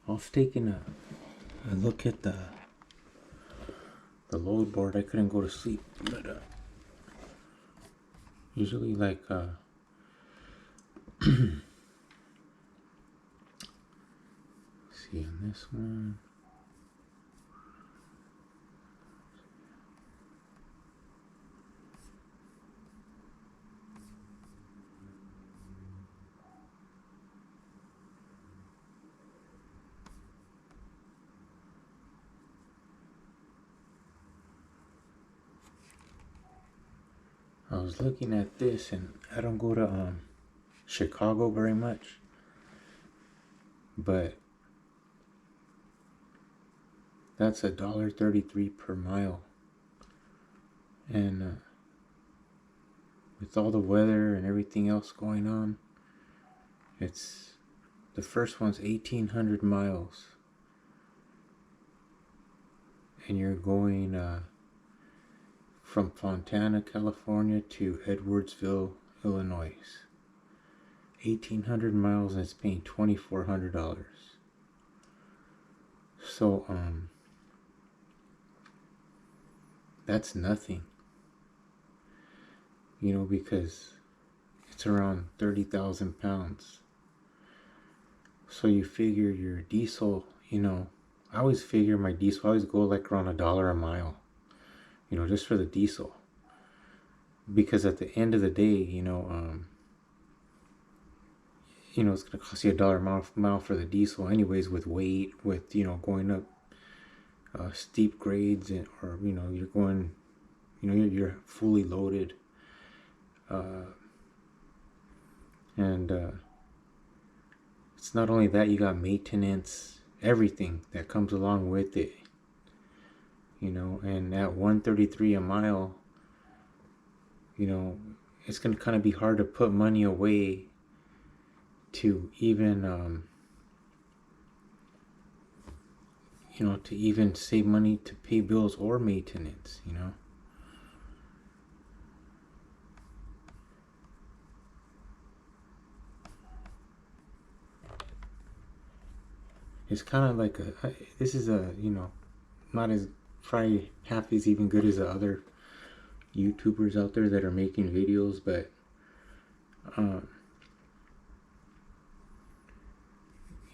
I was taking a look at the load board. I couldn't go to sleep, but usually like see on this one. I was looking at this, and I don't go to Chicago very much, but that's $1.33 per mile, and with all the weather and everything else going on, it's the first one's 1,800 miles, and you're going from Fontana, California to Edwardsville, Illinois. 1,800 miles, and it's paying $2,400. So that's nothing, you know, because it's around 30,000 pounds. So you figure your diesel, you know, I always figure my diesel, I always go like around $1 a mile, you know, just for the diesel. Because at the end of the day, you know, it's going to cost you $1 a mile for the diesel anyways, with weight, with, you know, going up steep grades, or, you know, you're going, you know, you're fully loaded. And it's not only that, you got maintenance, everything that comes along with it, you know. And at $1.33 a mile, you know, it's going to kind of be hard to put money away to even you know, to even save money to pay bills or maintenance, you know. It's kind of like this is a, you know, not as, probably half as even good as the other YouTubers out there that are making videos, but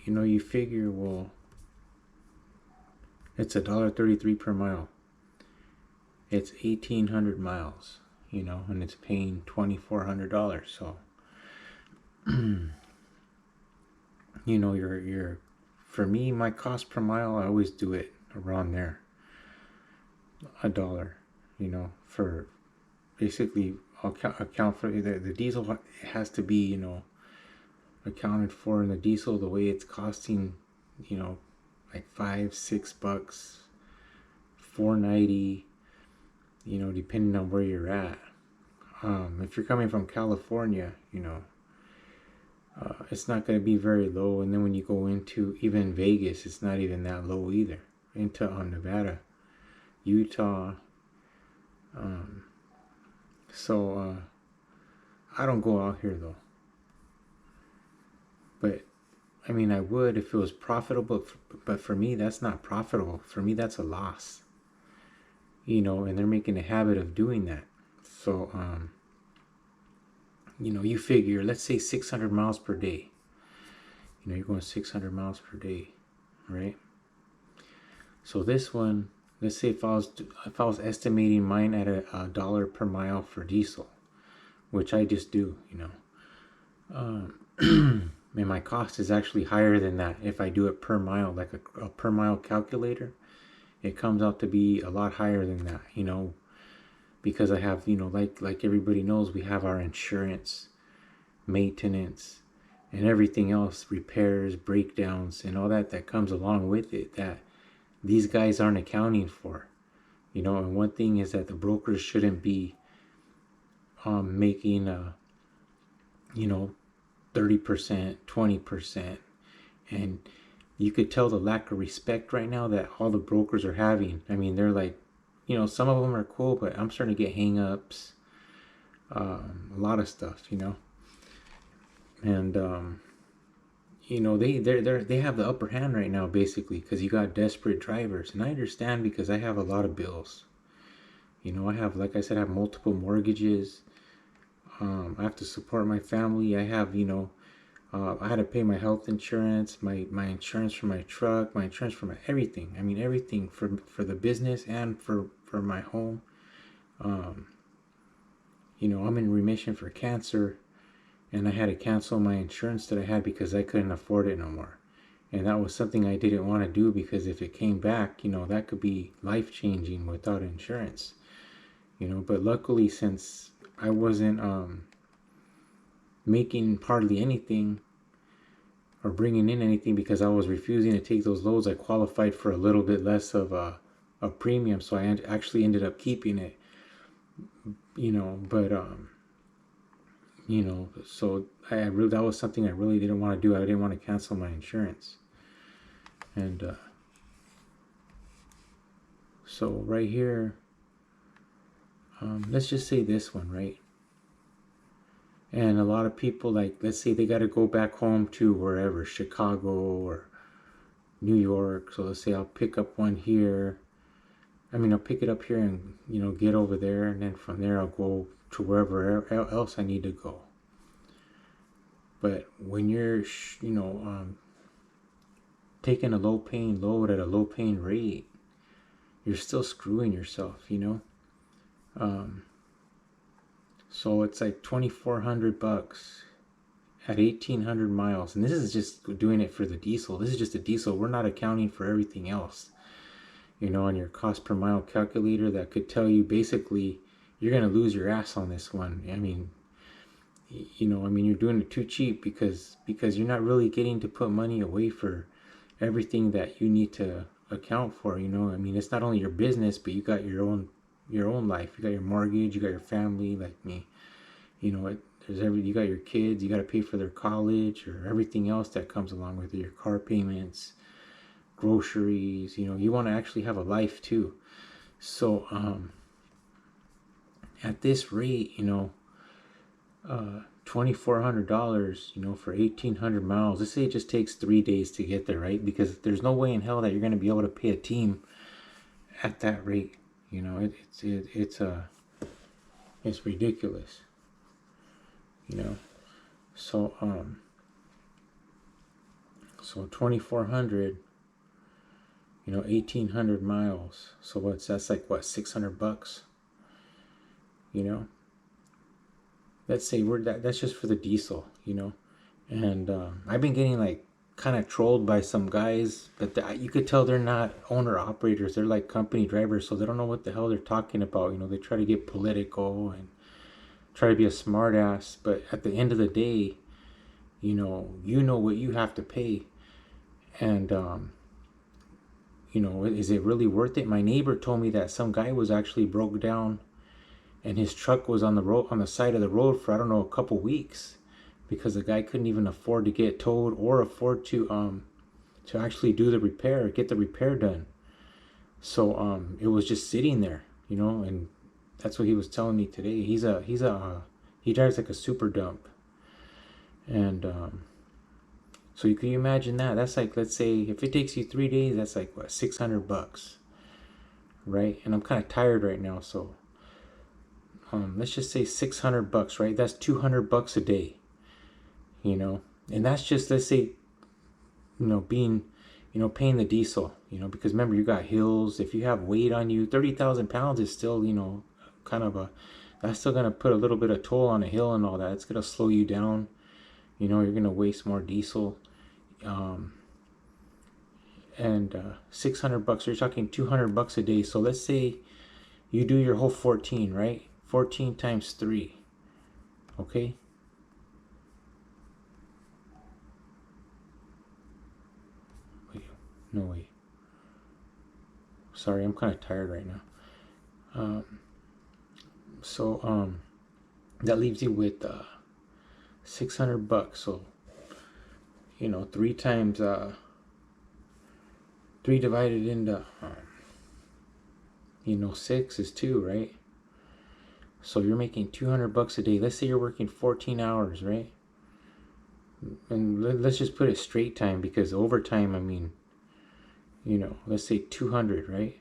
you know, you figure, well, it's $1.33 per mile. It's 1,800 miles, you know, and it's paying $2,400. So, you know, you're, for me, my cost per mile, I always do it around there, $1, you know, for basically, I'll account for the diesel. Has to be, you know, accounted for in the diesel, the way it's costing, you know, like $5-6, $4.90, you know, depending on where you're at. If you're coming from California, you know, it's not going to be very low. And then when you go into even Vegas, it's not even that low either. Into Nevada, Utah. So I don't go out here though. But I mean, I would if it was profitable, but for me, that's not profitable. For me, that's a loss. You know, and they're making a habit of doing that. So, you know, you figure, let's say 600 miles per day. You know, you're going 600 miles per day, right? So this one, let's say if I was estimating mine at $1 per mile for diesel, which I just do, you know, and my cost is actually higher than that. If I do it per mile, like a per mile calculator, it comes out to be a lot higher than that, you know, because I have, you know, like everybody knows, we have our insurance, maintenance, and everything else, repairs, breakdowns, and all that comes along with it, that these guys aren't accounting for, you know. And one thing is that the brokers shouldn't be making you know, 30%, 20%. And you could tell the lack of respect right now that all the brokers are having. I mean, they're like, you know, some of them are cool, but I'm starting to get hang-ups, a lot of stuff, you know. And you know, they have the upper hand right now, basically, because you got desperate drivers. And I understand, because I have a lot of bills. You know, I have, like I said, I have multiple mortgages. I have to support my family. I have, you know, I had to pay my health insurance, my insurance for my truck, my insurance for my everything. I mean, everything for the business and for my home. You know, I'm in remission for cancer, and I had to cancel my insurance that I had because I couldn't afford it no more. And that was something I didn't want to do, because if it came back, you know, that could be life changing without insurance. You know, but luckily, since I wasn't making hardly anything or bringing in anything, because I was refusing to take those loads, I qualified for a little bit less of a premium, so I actually ended up keeping it. You know, but you know, so that was something I really didn't want to do. I didn't want to cancel my insurance. And so right here, let's just say this one, right? And a lot of people, like, let's say they got to go back home to wherever, Chicago or New York. So let's say I'll pick up one here. I mean, I'll pick it up here and, you know, get over there. And then from there, I'll go to wherever else I need to go. But when you're, you know, taking a low-paying load at a low-paying rate, you're still screwing yourself, you know. So it's like $2,400 at 1,800 miles, and this is just doing it for the diesel. This is just a diesel. We're not accounting for everything else, you know, on your cost per mile calculator that could tell you basically you're gonna lose your ass on this one. I mean, you know, I mean, you're doing it too cheap, because you're not really getting to put money away for everything that you need to account for. You know, I mean, it's not only your business, but you got your own life. You got your mortgage, you got your family, like me. You know, you got your kids, you got to pay for their college or everything else that comes along with it, your car payments, groceries. You know, you want to actually have a life too. So at this rate, you know, $2,400, you know, for 1,800 miles. Let's say it just takes 3 days to get there, right? Because there's no way in hell that you're going to be able to pay a team at that rate. You know, it's ridiculous. You know, so 2,400, you know, 1,800 miles. So that's like what, $600? You know, let's say that's just for the diesel, you know. And I've been getting like kind of trolled by some guys, but you could tell they're not owner operators. They're like company drivers, so they don't know what the hell they're talking about. You know, they try to get political and try to be a smart ass, but at the end of the day, you know what you have to pay. And you know, is it really worth it? My neighbor told me that some guy was actually broke down and his truck was on the side of the road for, I don't know, a couple weeks, because the guy couldn't even afford to get towed or afford to actually do the repair, get the repair done. So it was just sitting there, you know. And that's what he was telling me today. He drives like a super dump. And so you can imagine that. That's like, let's say if it takes you 3 days, that's like what, $600, right? And I'm kind of tired right now, so let's just say $600, right? That's $200 a day, you know. And that's just, let's say, you know, paying the diesel, you know, because remember, you got hills. If you have weight on you, 30,000 pounds is still, you know, kind of that's still going to put a little bit of toll on a hill and all that. It's going to slow you down. You know, you're going to waste more diesel. And $600, you're talking $200 a day. So let's say you do your whole 14, right? 14 times 3. Okay? Wait, no, wait. Sorry, I'm kind of tired right now. So that leaves you with $600. So, you know, 3 times 3 divided into you know, 6 is 2, right? So you're making $200 a day. Let's say you're working 14 hours, right? and let's just put it straight time, because overtime, I mean, you know, let's say 200, right?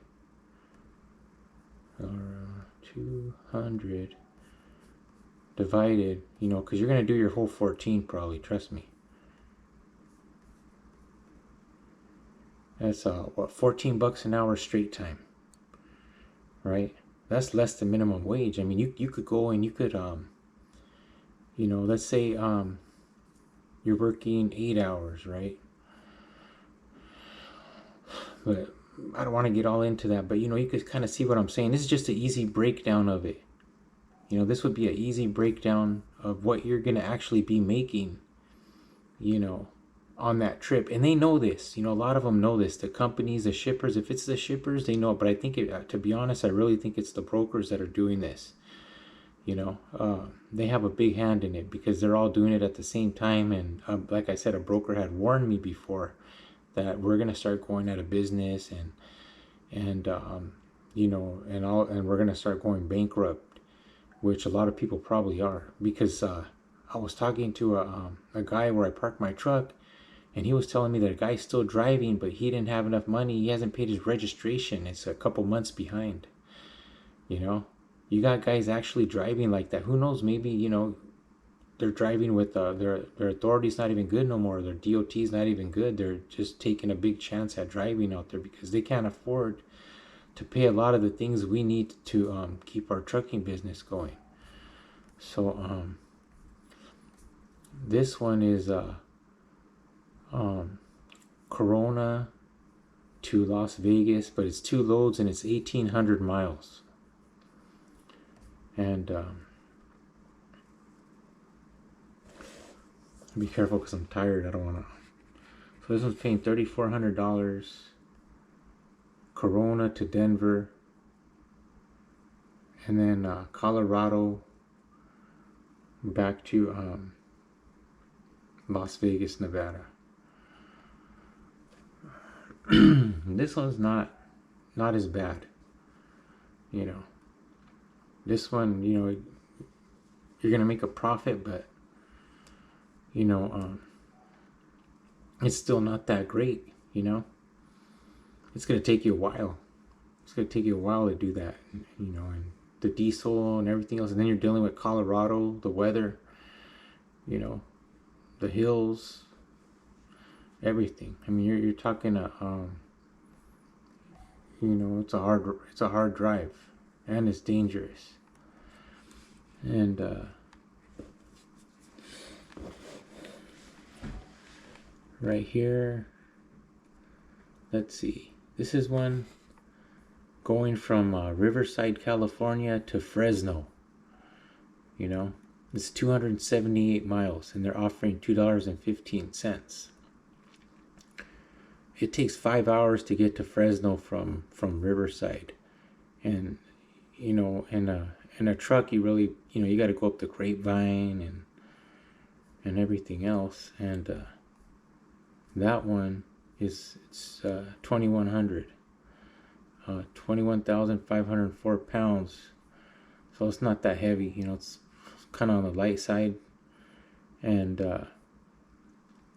Or 200 divided, you know, because you're going to do your whole 14 probably, trust me. That's what, 14 bucks an hour straight time, right? That's less than minimum wage. I mean, you could go and you could you know, let's say you're working 8 hours, right? But I don't want to get all into that, but you know, you could kind of see what I'm saying. This is just an easy breakdown of it. You know, this would be an easy breakdown of what you're going to actually be making, you know, on that trip. And they know this. You know, a lot of them know this. The companies, the shippers, if it's the shippers, they know it. But I think, to be honest, I really think it's the brokers that are doing this. You know, they have a big hand in it because they're all doing it at the same time. And like I said, a broker had warned me before that we're going to start going out of business and you know, and we're going to start going bankrupt, which a lot of people probably are, because I was talking to a guy where I parked my truck, and he was telling me that a guy's still driving, but he didn't have enough money. He hasn't paid his registration. It's a couple months behind. You know, you got guys actually driving like that. Who knows? Maybe, you know, they're driving with their authority's not even good no more. Their DOT's not even good. They're just taking a big chance at driving out there because they can't afford to pay a lot of the things we need to keep our trucking business going. So this one is Corona to Las Vegas, but it's 2 loads and it's 1,800 miles. And be careful because I'm tired. I don't want to. So this one's paying $3,400. Corona to Denver. And then Colorado back to Las Vegas, Nevada. This one's not as bad. You know, this one, you know, you're gonna make a profit, but you know, it's still not that great. You know, it's gonna take you a while. It's gonna take you a while to do that. You know, and the diesel and everything else, and then you're dealing with Colorado, the weather. You know, the hills, everything. I mean, you're talking you know, it's a hard drive, and it's dangerous. And right here, let's see. This is one going from Riverside, California to Fresno. You know, it's 278 miles, and they're offering $2.15. It takes 5 hours to get to Fresno from Riverside, and you know, in a truck, you really, you know, you got to go up the Grapevine and everything else, and that one is 2,100, 21,504 pounds. So it's not that heavy, you know. It's kind of on the light side, and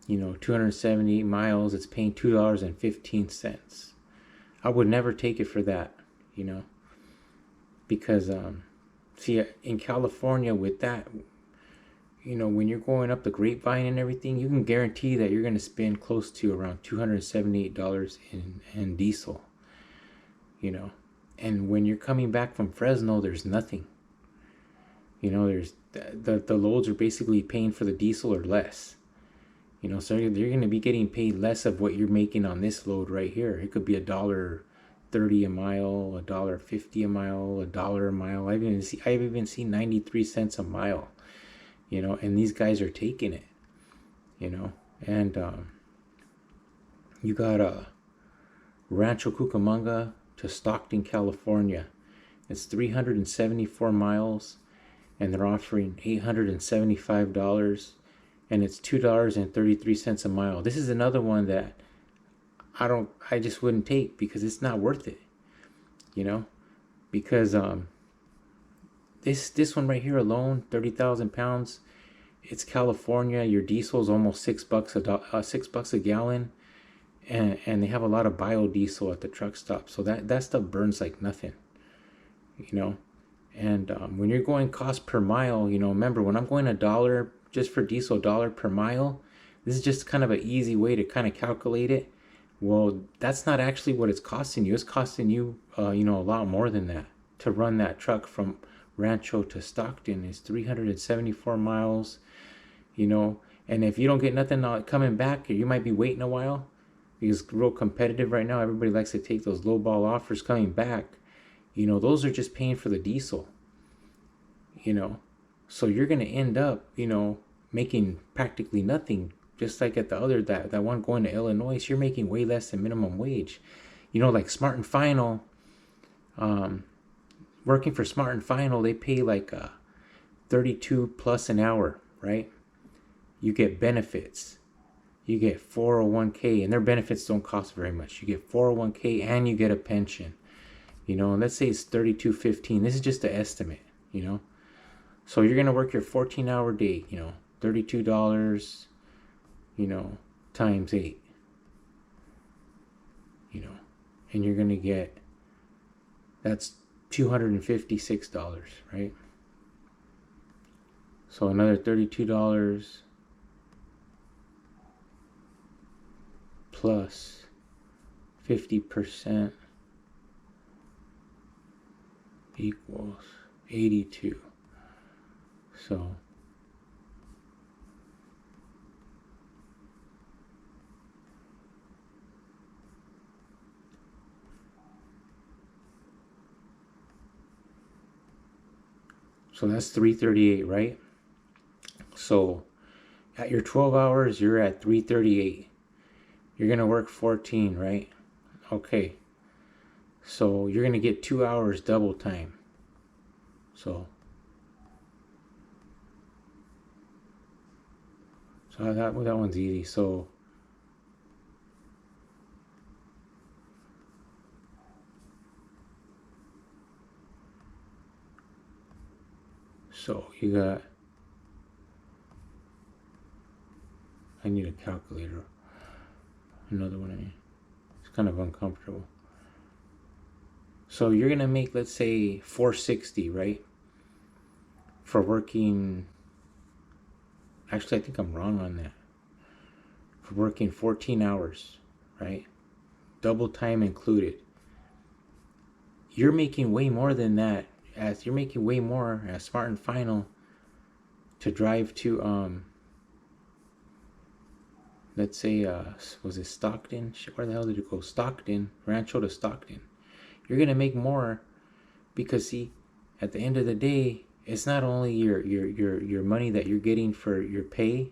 you know, 278 miles. It's paying $2.15. I would never take it for that, you know, because see, in California with that, you know, when you're going up the Grapevine and everything, you can guarantee that you're going to spend close to around $278 in diesel, you know. And when you're coming back from Fresno, there's nothing. You know, there's the loads are basically paying for the diesel or less. You know, so they're going to be getting paid less of what you're making on this load right here. It could be $1.30 a mile, $1.50 a mile, $1 a mile. I've even seen 93 cents a mile. You know, and these guys are taking it. You know, and you got Rancho Cucamonga to Stockton, California. It's 374 miles, and they're offering $875, and it's $2.33 a mile. This is another one that I just wouldn't take because it's not worth it, you know, because this one right here alone, 30,000 pounds, It's California. Your diesel is almost $6 a gallon, and they have a lot of biodiesel at the truck stop. So that stuff burns like nothing, you know. And when you're going cost per mile, you know, remember when I'm going $1 just for diesel, $1 per mile, this is just kind of an easy way to kind of calculate it. Well, that's not actually what it's costing you. It's costing you, you know, a lot more than that to run that truck from Rancho to Stockton. Is 374 miles, you know. And if you don't get nothing coming back, you might be waiting a while because it's real competitive right now. Everybody likes to take those low ball offers coming back. You know, those are just paying for the diesel, you know. So you're going to end up, you know, making practically nothing. Just like at the other, that one going to Illinois, you're making way less than minimum wage. You know, like Smart and Final, working for Smart and Final, they pay like 32 plus an hour, right? You get benefits. You get 401k, and their benefits don't cost very much. You get 401k and you get a pension. You know, and let's say it's 32.15. This is just an estimate, you know. So you're gonna work your 14-hour day, you know, $32, you know, times 8, you know, and you're gonna get, that's $256, right? So another $32 plus 50% equals 82. So that's 338, right? So at your 12 hours, you're at 338. You're going to work 14, right? Okay. So you're going to get 2 hours double time. So that one's easy. So you got, I need a calculator. Another one. It's kind of uncomfortable. So you're going to make, let's say, 460, right? For working, actually I think I'm wrong on that. For working 14 hours, right? Double time included. You're making way more than that. As you're making way more as Smart and Final to drive to let's say was it Stockton? Where the hell did it go? Stockton, Rancho to Stockton. You're gonna make more because, see, at the end of the day, it's not only your money that you're getting for your pay,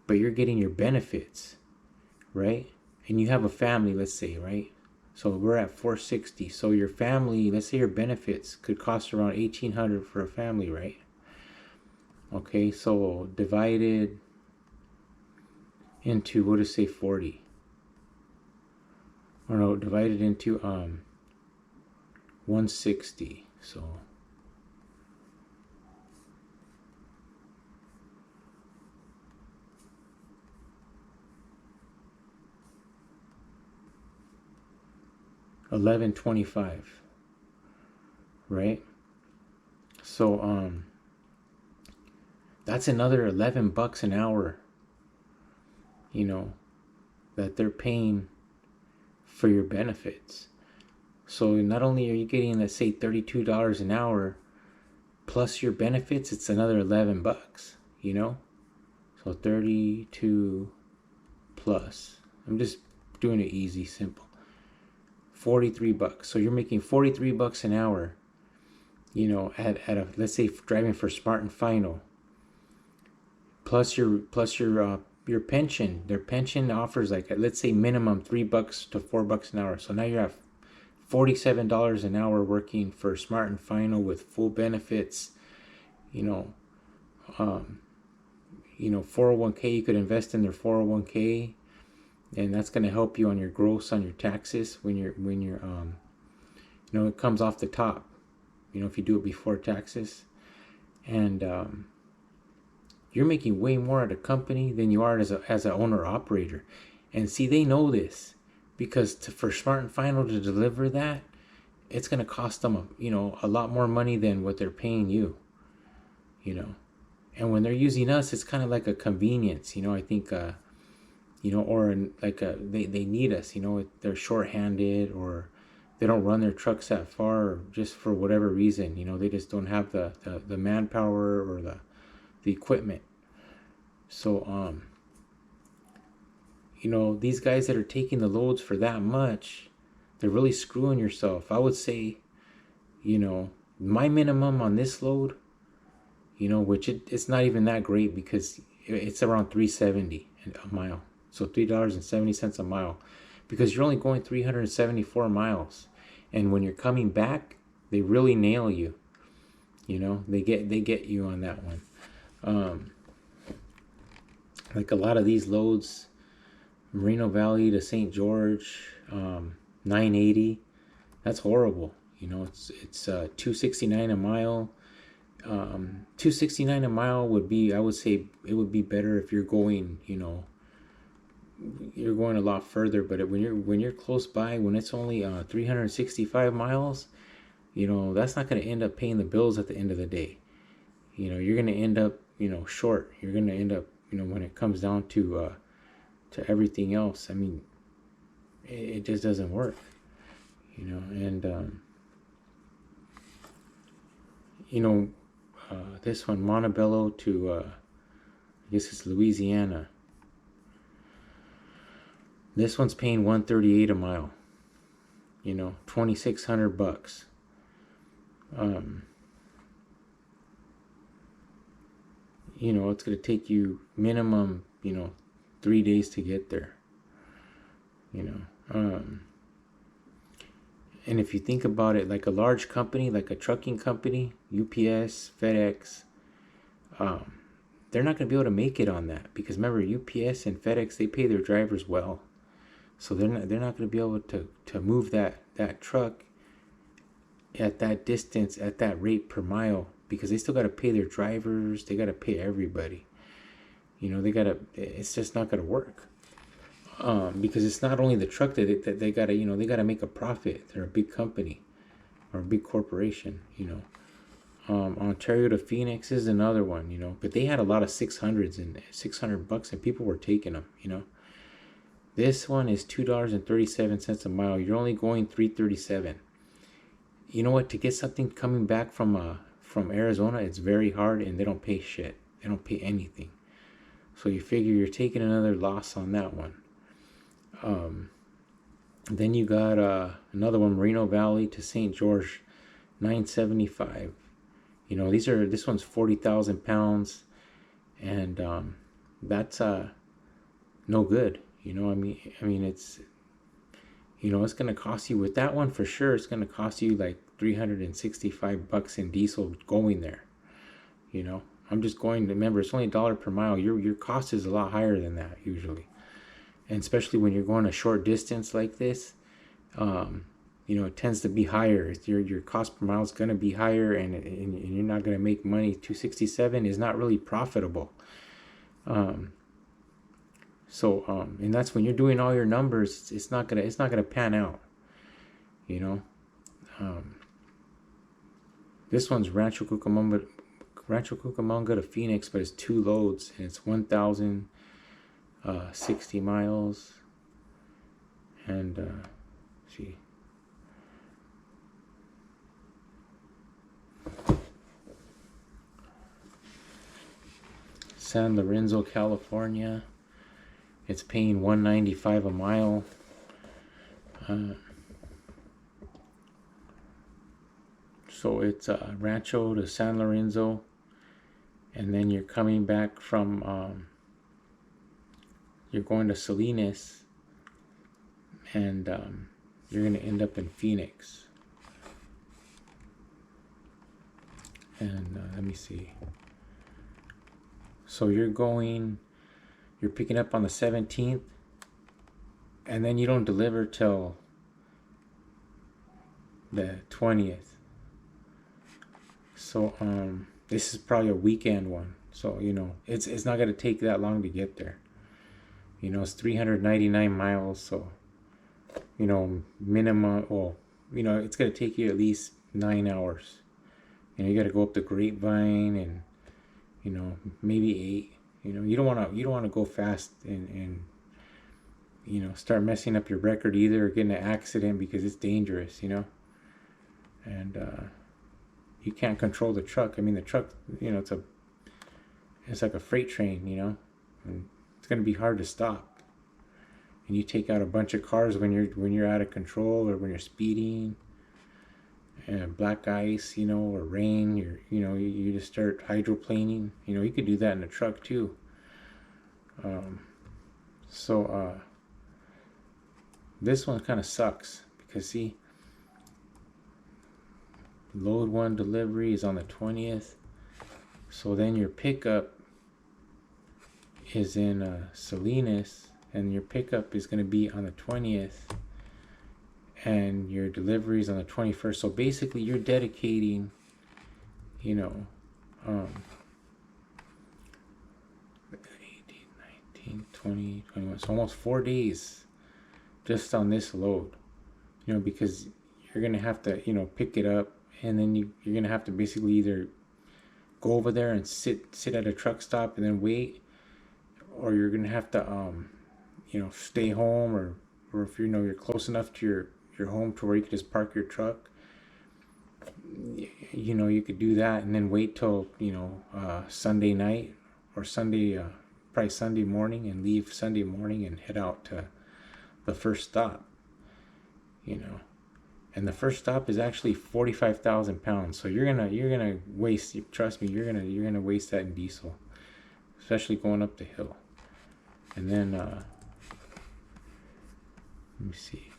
but you're getting your benefits, right? And you have a family, let's say, right? So we're at 460. So your family, let's say your benefits could cost around $1,800 for a family, right? Okay, so divided into, what does say, 40? Or no, divided into 160. So $11.25, right? So that's another $11 an hour, you know, that they're paying for your benefits. So not only are you getting, let's say, $32 an hour plus your benefits, it's another $11, you know. So 32 plus, I'm just doing it easy, simple, $43. So you're making $43 an hour, you know, at a, let's say, driving for Smart and Final, plus your pension. Their pension offers, like, let's say, minimum $3 to $4 an hour. So now you're at $47 an hour working for Smart and Final with full benefits. You know, 401k, you could invest in their 401k, and that's going to help you on your gross, on your taxes when you're it comes off the top, you know, if you do it before taxes. And you're making way more at a company than you are as an owner operator. And see, they know this, because for Smart and Final to deliver that, it's going to cost them a lot more money than what they're paying you. And when they're using us, it's kind of like a convenience. I think or they need us. They're shorthanded, or they don't run their trucks that far, or just for whatever reason. They just don't have the manpower or the equipment. So these guys that are taking the loads for that much, they're really screwing yourself. I would say, my minimum on this load, which it's not even that great, because it's around $3.70 a mile. So $3.70 a mile, because you're only going 374 miles. And when you're coming back, they really nail you. They get you on that one. Like a lot of these loads, Moreno Valley to St. George, 980, that's horrible. It's $269 a mile. $269 a mile would be, I would say, it would be better if you're going, you're going a lot further. But when you're close by, when it's only 365 miles, that's not going to end up paying the bills at the end of the day. You're going to end up, short. You're going to end up, when it comes down to everything else, I mean, it just doesn't work. And this one, Montebello to I guess it's Louisiana. This one's paying $138 a mile. $2,600. It's gonna take you minimum, 3 days to get there. And if you think about it, like a large company, like a trucking company, UPS, FedEx, they're not going to be able to make it on that, because remember, UPS and FedEx, they pay their drivers well, so they're not going to be able to move that truck at that distance at that rate per mile, because they still got to pay their drivers, they got to pay everybody. It's just not going to work. Because it's not only the truck that they gotta, they gotta make a profit. They're a big company or a big corporation, Ontario to Phoenix is another one, but they had a lot of 600s and $600, and people were taking them, This one is $2.37 a mile. You're only going 337. You know what? To get something coming back from Arizona, it's very hard, and they don't pay shit. They don't pay anything. So you figure you're taking another loss on that one. Then you got another one, Moreno Valley to St. George, 975. This one's 40,000 pounds, and that's no good. I mean it's it's gonna cost you, with that one for sure, it's gonna cost you like $365 in diesel going there. I'm just going to remember, it's only $1 per mile. Your cost is a lot higher than that usually. And especially when you're going a short distance like this, it tends to be higher. Your cost per mile is going to be higher, and you're not going to make money. 267 is not really profitable. And that's when you're doing all your numbers. It's not gonna pan out. This one's Rancho Cucamonga to Phoenix, but it's 2 loads, and it's 1,060 miles, and San Lorenzo, California, it's paying $195 a mile. So it's Rancho to San Lorenzo, and then you're coming back from you're going to Salinas, and you're going to end up in Phoenix. And let me see. So you're picking up on the 17th, and then you don't deliver till the 20th. So this is probably a weekend one. So, you know, it's not going to take that long to get there. You know, it's 399 miles. So, you know, minimum, well, you know, it's going to take you at least 9 hours. You know, you got to go up the Grapevine and, you know, maybe 8. You know, you don't want to go fast and, you know, start messing up your record either, or getting an accident, because it's dangerous, you know. And you can't control the truck. I mean, the truck, you know, it's like a freight train, you know, and it's going to be hard to stop. And you take out a bunch of cars when you're out of control, or when you're speeding, and black ice, you know, or rain. You just start hydroplaning. You know, you could do that in a truck too. So this one kind of sucks, because see, load 1 delivery is on the 20th. So then your pickup is in Salinas, and your pickup is going to be on the 20th, and your delivery is on the 21st. So basically you're dedicating, you know, 18, 19, 20, 21, so almost 4 days just on this load, you know, because you're going to have to, you know, pick it up, and then you're going to have to basically either go over there and sit at a truck stop and then wait, or you're going to have to, you know, stay home, or if you know you're close enough to your home to where you could just park your truck, you know, you could do that and then wait till, you know, Sunday night, or Sunday, probably Sunday morning, and leave Sunday morning and head out to the first stop, you know. And the first stop is actually 45,000 pounds. So you're gonna waste. Trust me, you're gonna waste that in diesel, especially going up the hill. And then let me see.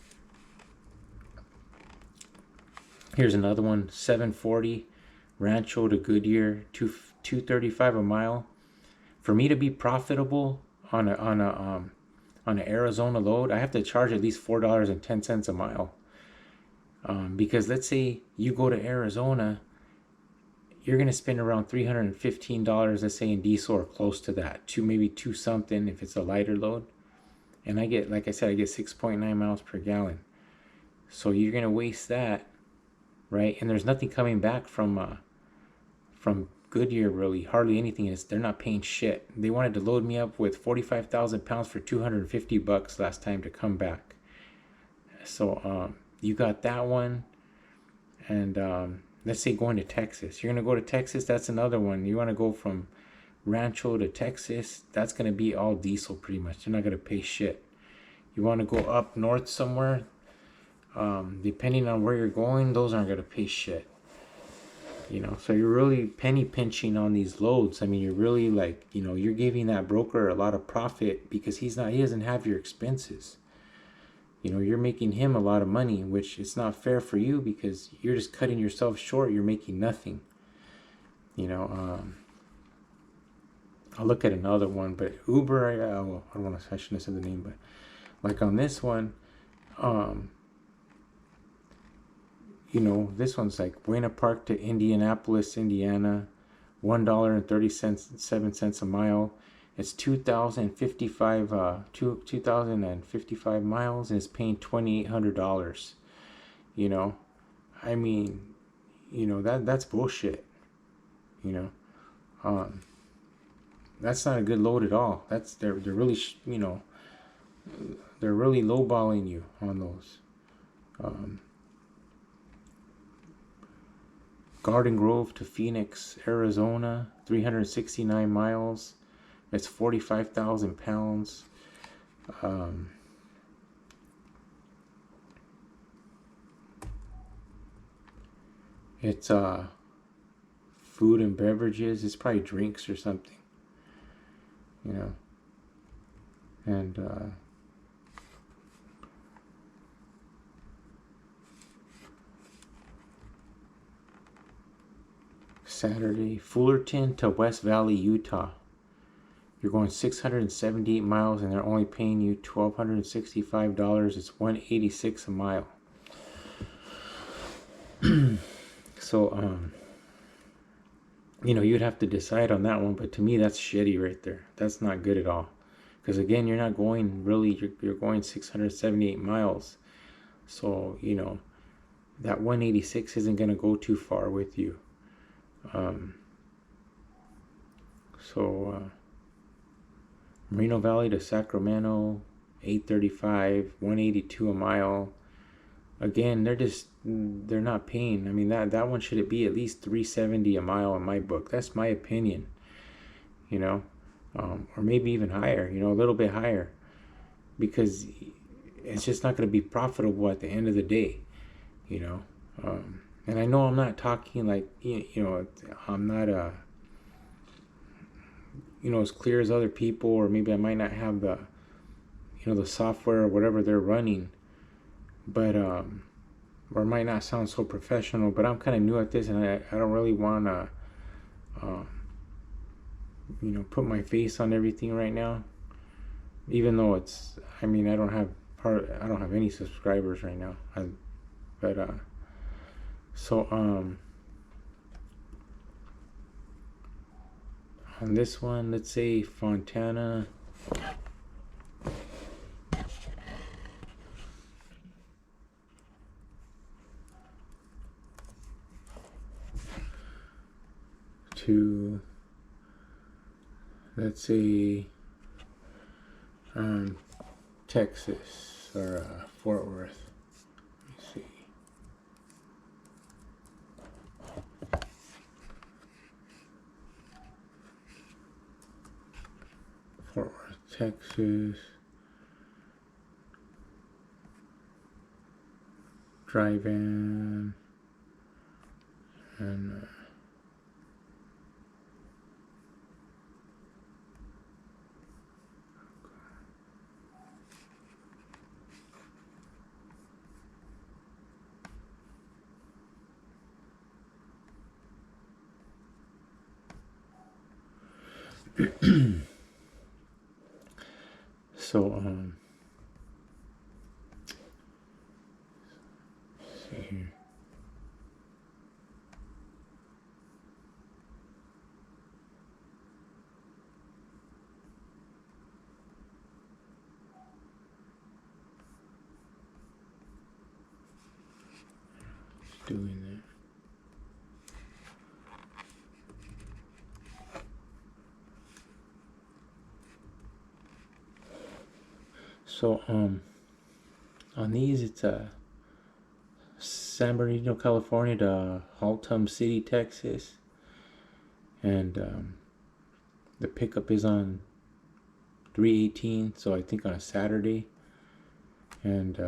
Here's another one: 740 Rancho to Goodyear, 235 a mile. For me to be profitable on an Arizona load, I have to charge at least $4.10 a mile. Because let's say you go to Arizona, you're going to spend around $315, let's say, in diesel, or close to that, maybe two something if it's a lighter load. And I get, like I said, I get 6.9 miles per gallon. So you're going to waste that, right? And there's nothing coming back from Goodyear, really, hardly anything. They're not paying shit. They wanted to load me up with 45,000 pounds for $250 last time to come back. So you got that one. And let's say going to Texas. You're going to go to Texas, that's another one. You want to go from Rancho to Texas, that's going to be all diesel pretty much. You're not going to pay shit. You want to go up north somewhere, depending on where you're going, those aren't going to pay shit. You know, so you're really penny pinching on these loads. I mean, you're really, like, you know, you're giving that broker a lot of profit, because he doesn't have your expenses. You know, you're making him a lot of money, which it's not fair for you, because you're just cutting yourself short. You're making nothing. You know, I'll look at another one, but Uber, I shouldn't have said the name, but like on this one, you know, this one's like Buena Park to Indianapolis, Indiana, $1.37 a mile. It's 2,055 miles, and it's paying $2,800. You know, I mean, you know, that's bullshit. You know, that's not a good load at all. They're really, you know, they're really lowballing you on those. Garden Grove to Phoenix, Arizona, 369 miles. It's 45,000 pounds. It's food and beverages. It's probably drinks or something, you know. And Saturday, Fullerton to West Valley, Utah. You're going 678 miles, and they're only paying you $1,265. It's $186 a mile. So you know, you'd have to decide on that one. But to me, that's shitty right there. That's not good at all. Because again, you're not going really, you're going 678 miles. So, you know, that 186 isn't going to go too far with you. Um, Moreno Valley to Sacramento, 835, 182 a mile. Again, they're not paying. I mean, that one should be at least 370 a mile in my book. That's my opinion, you know, or maybe even higher, you know, a little bit higher, because it's just not going to be profitable at the end of the day, you know. And I know I'm not talking like, you know, I'm not you know, as clear as other people, or maybe I might not have the, you know, the software or whatever they're running, but or it might not sound so professional, but I'm kind of new at this, and I don't really want to you know, put my face on everything right now, even though it's, I mean, I don't have any subscribers right now. But so on this one, let's say Fontana to, let's say Texas, or Fort Worth. Let me see. Fort Worth, Texas. Drive-in. And so see here. Doing that. So on these, it's San Bernardino, California to Haltom City, Texas, and the pickup is on 3/18, so I think on a Saturday, and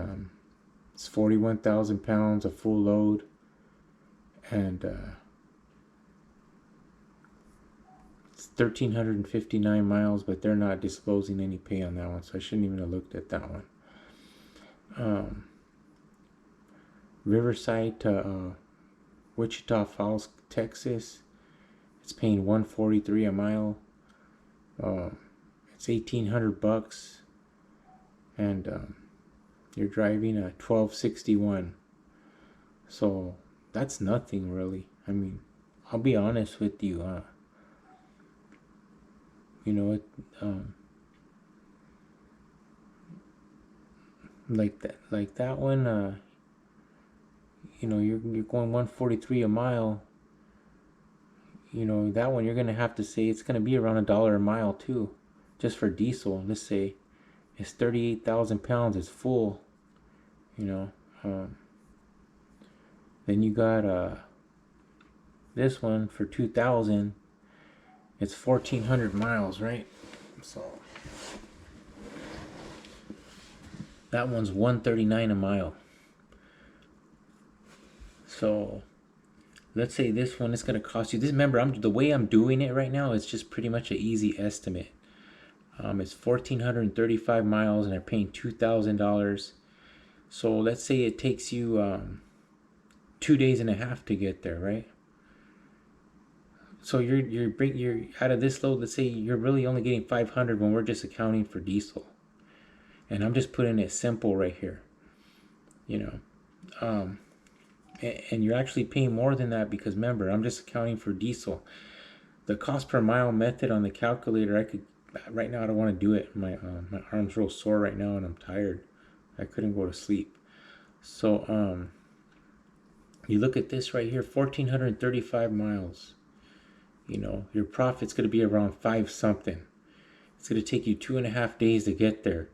it's 41,000 pounds, a full load, and it's 1,359 miles, but they're not disclosing any pay on that one, so I shouldn't even have looked at that one. Riverside to Wichita Falls, Texas, it's paying $143 a mile. It's $1,800, and you're driving a 1261. So that's nothing really. I mean, I'll be honest with you. You know, it like that one. You know, you're going 143 a mile. You know, that one you're gonna have to say it's gonna be around $1 a mile too, just for diesel. Let's say it's 38,000 pounds. It's full. You know, then you got this one for 2,000. It's 1,400 miles, right? So that one's 139 a mile. So let's say this one is going to cost you this. Remember, the way I'm doing it right now is just pretty much an easy estimate. It's 1,435 miles, and they're paying $2,000. So let's say it takes you 2 days and a half to get there, right? So you're out of this load. Let's say you're really only getting 500 when we're just accounting for diesel, and I'm just putting it simple right here. You know, and you're actually paying more than that, because remember, I'm just accounting for diesel. the cost per mile method on the calculator, I could, right now I don't want to do it. My arm's real sore right now and I'm tired. I couldn't go to sleep. So you look at this right here, 1,435 miles. You know, your profit's going to be around 5 something. It's going to take you 2.5 days to get there.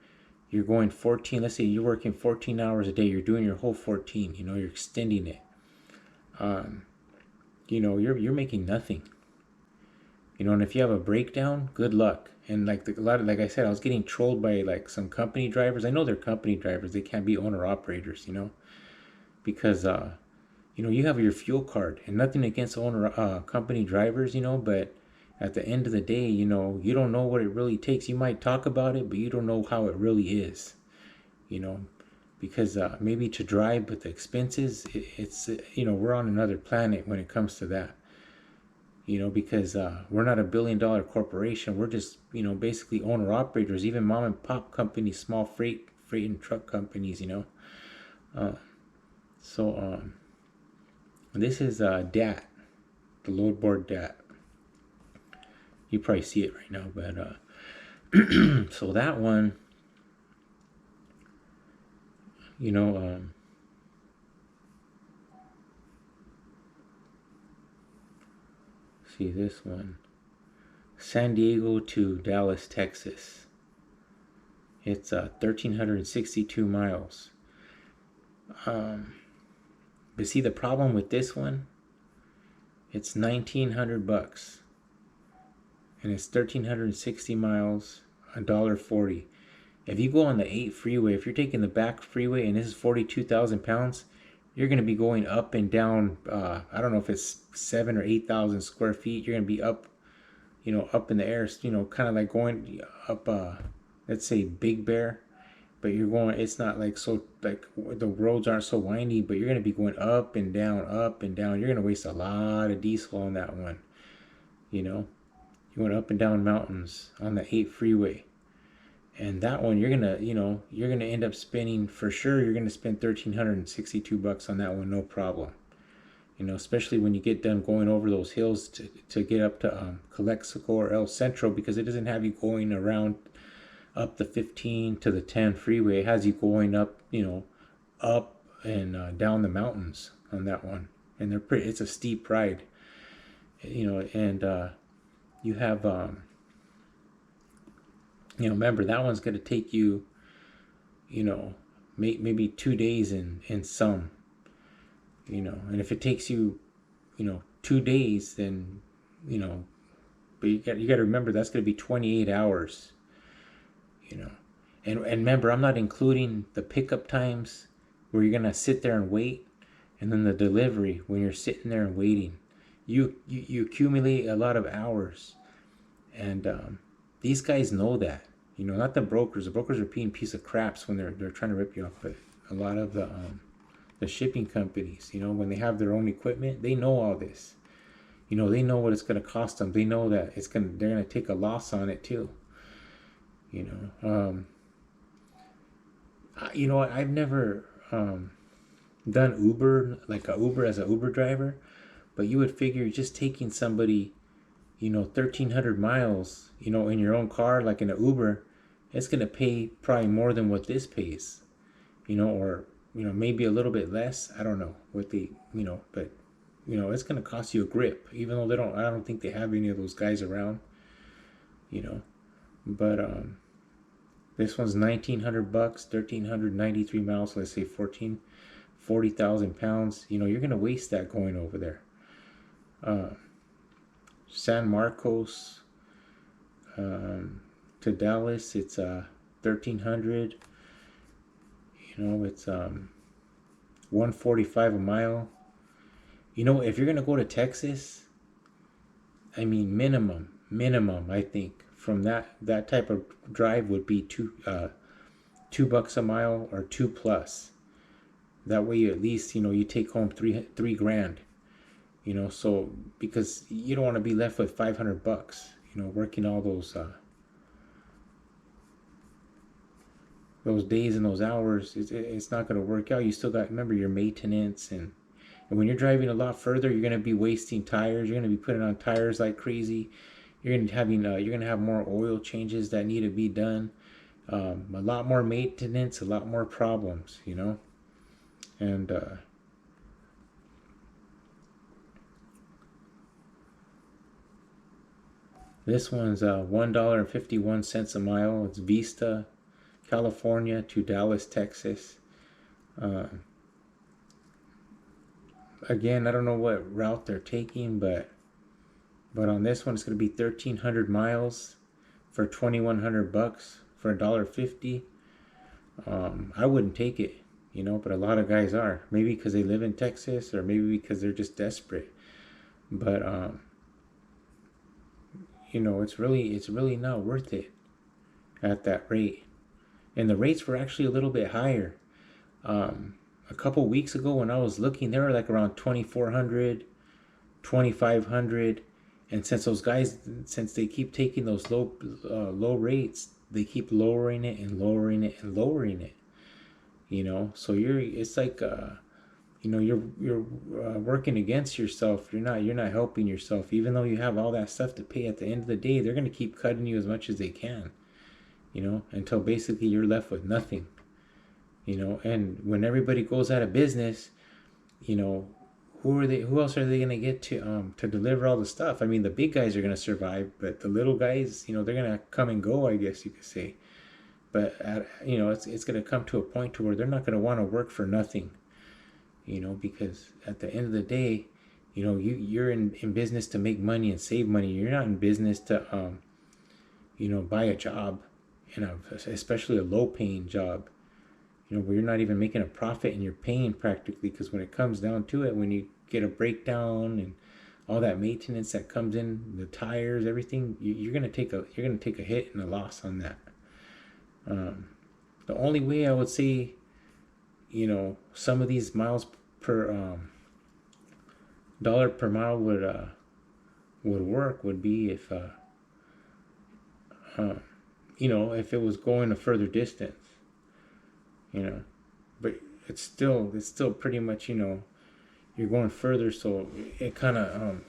You're going 14, let's say you're working 14 hours a day. You're doing your whole 14, you know, you're extending it. You know, you're making nothing. You know, and if you have a breakdown, good luck. And like like I said, I was getting trolled by like some company drivers. I know they're company drivers. They can't be owner operators, you know, because you know, you have your fuel card, and nothing against owner company drivers, you know, but at the end of the day, you know, you don't know what it really takes. You might talk about it, but you don't know how it really is, you know, because maybe to drive, but the expenses, it's you know, we're on another planet when it comes to that. You know, because we're not a billion-dollar corporation. We're just, you know, basically owner operators, even mom and pop companies, small freight and truck companies, you know. So this is DAT, the load board DAT. You probably see it right now, but so that one, you know, see this one, San Diego to Dallas, Texas. It's 1,362 miles. But see, the problem with this one, it's $1,900, and it's 1,360 miles, $1.40. If you go on the 8 freeway, if you're taking the back freeway and this is 42,000 pounds, you're going to be going up and down. I don't know if it's 7 or 8,000 square feet. You're going to be up, you know, up in the air, you know, kind of like going up, let's say Big Bear, but you're going, it's not like so, like the roads aren't so windy, but you're going to be going up and down, up and down. You're going to waste a lot of diesel on that one, you know. You went up and down mountains on the 8 freeway. And that one, you're gonna, you know, you're gonna end up spending, for sure, you're gonna spend $1,362 on that one, no problem. You know, especially when you get done going over those hills to get up to Calexico or El Centro, because it doesn't have you going around up the 15 to the 10 freeway. It has you going up, you know, up and down the mountains on that one. And they're pretty, it's a steep ride, you know, and you have, you know, remember that one's going to take you, you know, maybe 2 days in some, you know, and if it takes you, you know, 2 days, then, you know, but you got to remember that's going to be 28 hours, you know, and remember, I'm not including the pickup times where you're going to sit there and wait, and then the delivery when you're sitting there and waiting. You accumulate a lot of hours, and these guys know that, you know, not the brokers. The brokers are being piece of craps when they're trying to rip you off. But a lot of the shipping companies, you know, when they have their own equipment, they know all this. You know, they know what it's going to cost them. They know that they're going to take a loss on it too. You know, you know, I've never done Uber, like a Uber as an Uber driver, but you would figure just taking somebody, you know, 1,300 miles, you know, in your own car, like in an Uber, it's going to pay probably more than what this pays, you know, or, you know, maybe a little bit less. I don't know what they, you know, but, you know, it's going to cost you a grip, even though I don't think they have any of those guys around, you know, but, this one's $1,900, 1,393 miles, let's say 40,000 pounds. You know, you're going to waste that going over there. San Marcos to Dallas, it's 1,300. You know, it's 145 a mile. You know, if you're gonna go to Texas, I mean, minimum, I think from that type of drive would be $2 a mile or 2 plus. That way, you at least, you know, you take home three grand. You know, so because you don't want to be left with $500, you know, working all those days and those hours. It's not going to work out. You still got, remember, your maintenance, and when you're driving a lot further, you're going to be wasting tires. You're going to be putting on tires like crazy. You're going to have more oil changes that need to be done. A lot more maintenance, a lot more problems, you know. And this one's $1.51 a mile. It's Vista, California to Dallas, Texas. Again, I don't know what route they're taking, but on this one it's going to be 1,300 miles for $2,100 for $1.50. I wouldn't take it, you know, but a lot of guys are. Maybe because they live in Texas, or maybe because they're just desperate. But you know, it's really not worth it at that rate. And the rates were actually a little bit higher. A couple weeks ago when I was looking, they were like around 2,400, 2,500. And since they keep taking those low rates, they keep lowering it and lowering it and lowering it. You know, so it's like you know, you're working against yourself. You're not helping yourself. Even though you have all that stuff to pay, at the end of the day, they're going to keep cutting you as much as they can, you know, until basically you're left with nothing, you know. And when everybody goes out of business, you know, who else are they going to get to deliver all the stuff? I mean, the big guys are going to survive, but the little guys, you know, they're going to come and go, I guess you could say. But you know, it's going to come to a point to where they're not going to want to work for nothing, you know, because at the end of the day, you know, you're in business to make money and save money. You're not in business to you know, buy a job, especially a low paying job, you know, where you're not even making a profit and you're paying practically. Because when it comes down to it, when you get a breakdown and all that maintenance that comes in, the tires, everything, you're gonna take a hit and a loss on that. The only way I would say, you know, some of these miles per dollar per mile would work would be if you know, if it was going a further distance, you know. But it's still pretty much, you know, you're going further, so it kind of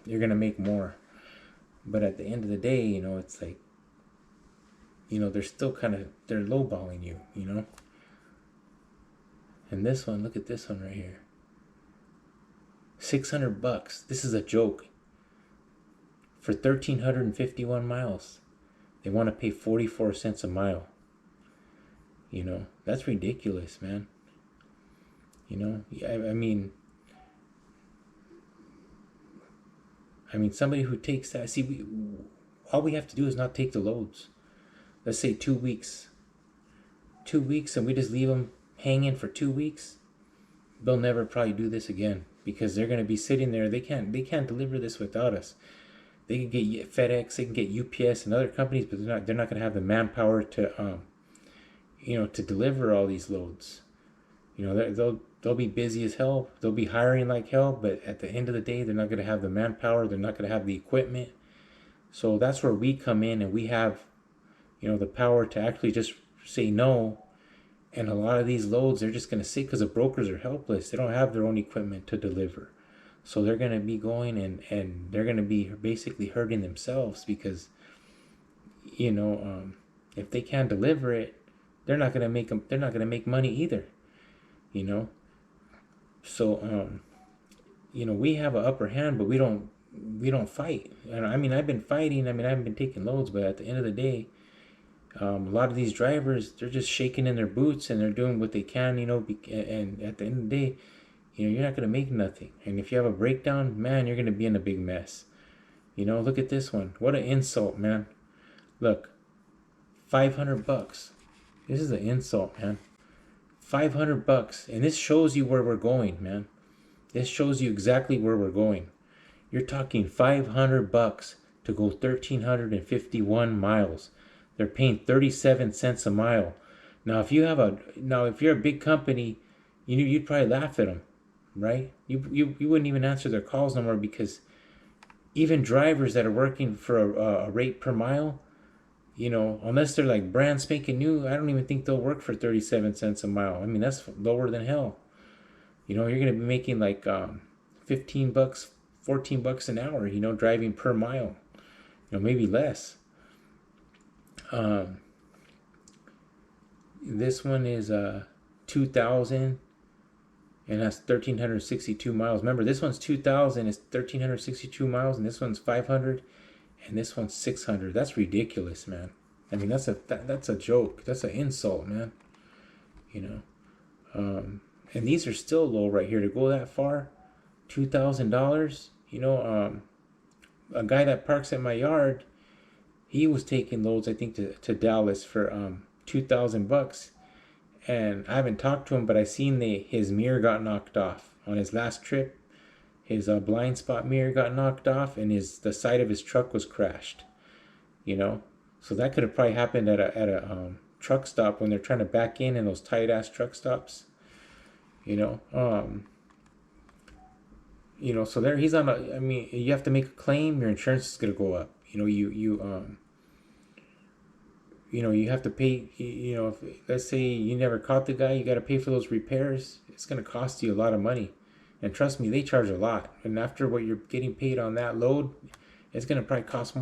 you're gonna make more. But at the end of the day, you know, it's like, you know, they're lowballing you, you know. And this one, look at this one right here. $600. This is a joke. For 1,351 miles, they want to pay 44 cents a mile. You know, that's ridiculous, man. You know, I mean, somebody who takes that. See, all we have to do is not take the loads. Let's say 2 weeks. 2 weeks, and we just leave them hanging for 2 weeks. They'll never probably do this again, because they're going to be sitting there. They can't deliver this without us. They can get FedEx, they can get UPS and other companies, but they're not going to have the manpower to you know, to deliver all these loads. You know, they'll be busy as hell. They'll be hiring like hell, but at the end of the day, they're not going to have the manpower. They're not going to have the equipment. So that's where we come in, and we have, you know, the power to actually just say no. And a lot of these loads, they're just going to sit because the brokers are helpless. They don't have their own equipment to deliver. So they're going to be going and they're going to be basically hurting themselves, because, you know, if they can't deliver it, they're not going to make money either, you know. So you know, we have an upper hand, but we don't fight. And I mean, I've been fighting. I mean, I haven't been taking loads, but at the end of the day, a lot of these drivers, they're just shaking in their boots and they're doing what they can, you know. And at the end of the day, you know, you're not going to make nothing. And if you have a breakdown, man, you're going to be in a big mess. You know, look at this one. What an insult, man. Look, $500. This is an insult, man. $500. And this shows you where we're going, man. This shows you exactly where we're going. You're talking $500 to go 1,351 miles. They're paying 37 cents a mile. Now, if you're a big company, you'd probably laugh at them, right? You wouldn't even answer their calls no more, because even drivers that are working for a rate per mile, you know, unless they're like brand spanking new, I don't even think they'll work for 37 cents a mile. I mean, that's lower than hell. You know, you're gonna be making like 15 bucks, 14 bucks an hour, you know, driving per mile, you know, maybe less. Um, this one is 2,000 and that's 1,362 miles. Remember, this one's 2,000 is 1,362 miles, and this one's 500, and this one's 600. That's ridiculous, man. I mean, that's a joke. That's an insult, man. You know, and these are still low right here to go that far. $2,000. You know, a guy that parks at my yard, he was taking loads, I think, to Dallas for 2,000 bucks. And I haven't talked to him, but I seen his mirror got knocked off on his last trip. His blind spot mirror got knocked off, and the side of his truck was crashed. You know, so that could have probably happened at a truck stop when they're trying to back in those tight ass truck stops. You know, so there he's on a. I mean, you have to make a claim. Your insurance is gonna go up. You know, you have to pay. You know, if let's say you never caught the guy, you got to pay for those repairs. It's gonna cost you a lot of money, and trust me, they charge a lot. And after what you're getting paid on that load, it's gonna probably cost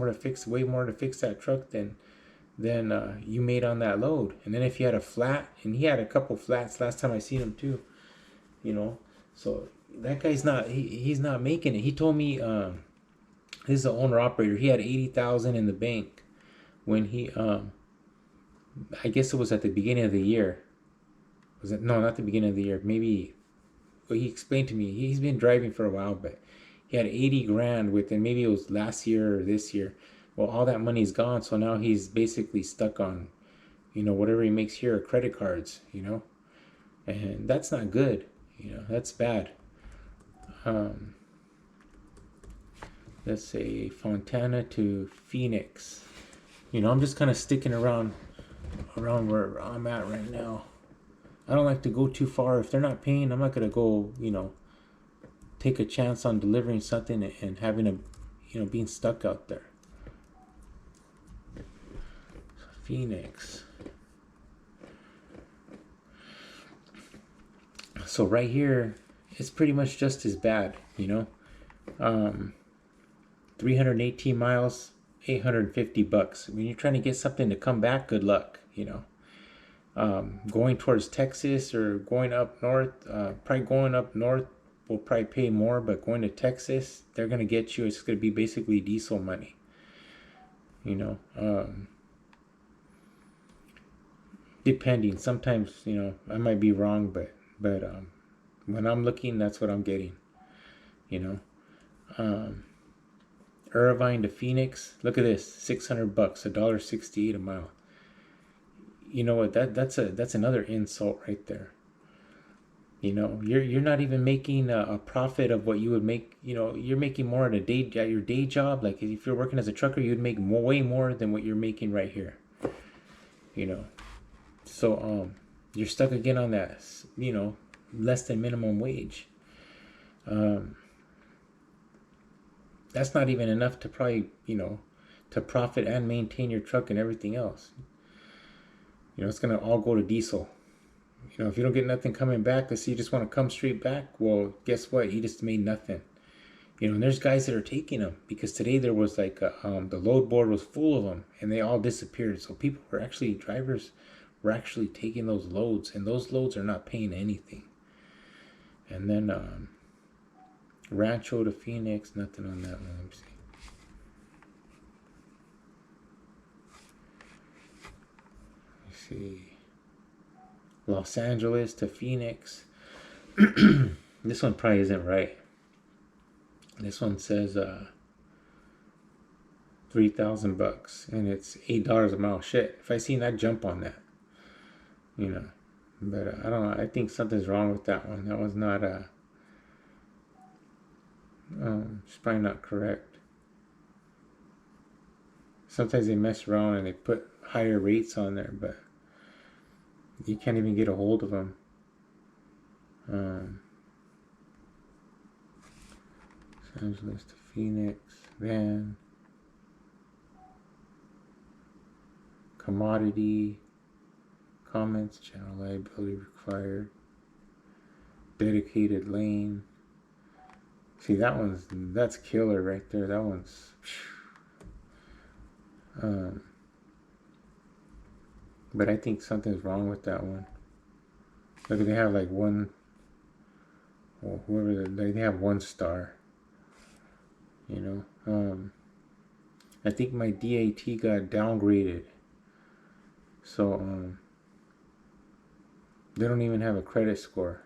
way more to fix that truck than you made on that load. And then if you had a flat, and he had a couple flats last time I seen him too. You know, so that guy's he's not making it. He told me this is the owner operator. He had 80,000 in the bank when he I guess it was at the beginning of the year. Was it? No, not the beginning of the year. Maybe. Well, he explained to me he's been driving for a while, but he had 80 grand within, maybe it was last year or this year. Well, all that money's gone, so now he's basically stuck on, you know, whatever he makes here are credit cards, you know, and that's not good. You know, that's bad. Let's say Fontana to Phoenix. You know, I'm just kind of sticking around where I'm at right now. I don't like to go too far. If they're not paying, I'm not gonna go, you know, take a chance on delivering something and having being stuck out there. Phoenix. So right here, it's pretty much just as bad, you know. 318 miles, 850 bucks. When you're trying to get something to come back, good luck, you know. Going towards Texas or going up north, probably going up north will probably pay more, but going to Texas, they're going to get you. It's going to be basically diesel money, you know. Depending, sometimes, you know, I might be wrong, but when I'm looking, that's what I'm getting, you know. Irvine to Phoenix, look at this, 600 bucks, $1.68 a mile. You know what? That's another insult right there. You know, you're not even making a profit of what you would make. You know, you're making more at your day job. Like if you're working as a trucker, you'd make way more than what you're making right here. You know, so you're stuck again on that. You know, less than minimum wage. That's not even enough to probably, you know, to profit and maintain your truck and everything else. You know, it's going to all go to diesel. You know, if you don't get nothing coming back, let's say you just want to come straight back, well, guess what? You just made nothing. You know, and there's guys that are taking them because today there was like, the load board was full of them and they all disappeared. So drivers were actually taking those loads, and those loads are not paying anything. And then Rancho to Phoenix, nothing on that one. Let me see. See, Los Angeles to Phoenix. This one probably isn't right. This one says 3,000 bucks, and it's $8 a mile. Shit, if I seen that, jump on that, you know. But I don't know. I think something's wrong with that one. That was not it's probably not correct. Sometimes they mess around and they put higher rates on there, but you can't even get a hold of them. Los Angeles to Phoenix, van, commodity, comments, general liability required, dedicated lane. See, that's killer right there. That one's, but I think something's wrong with that one. Look, they have like one, well, whoever they have 1 star. You know, I think my DAT got downgraded, so they don't even have a credit score.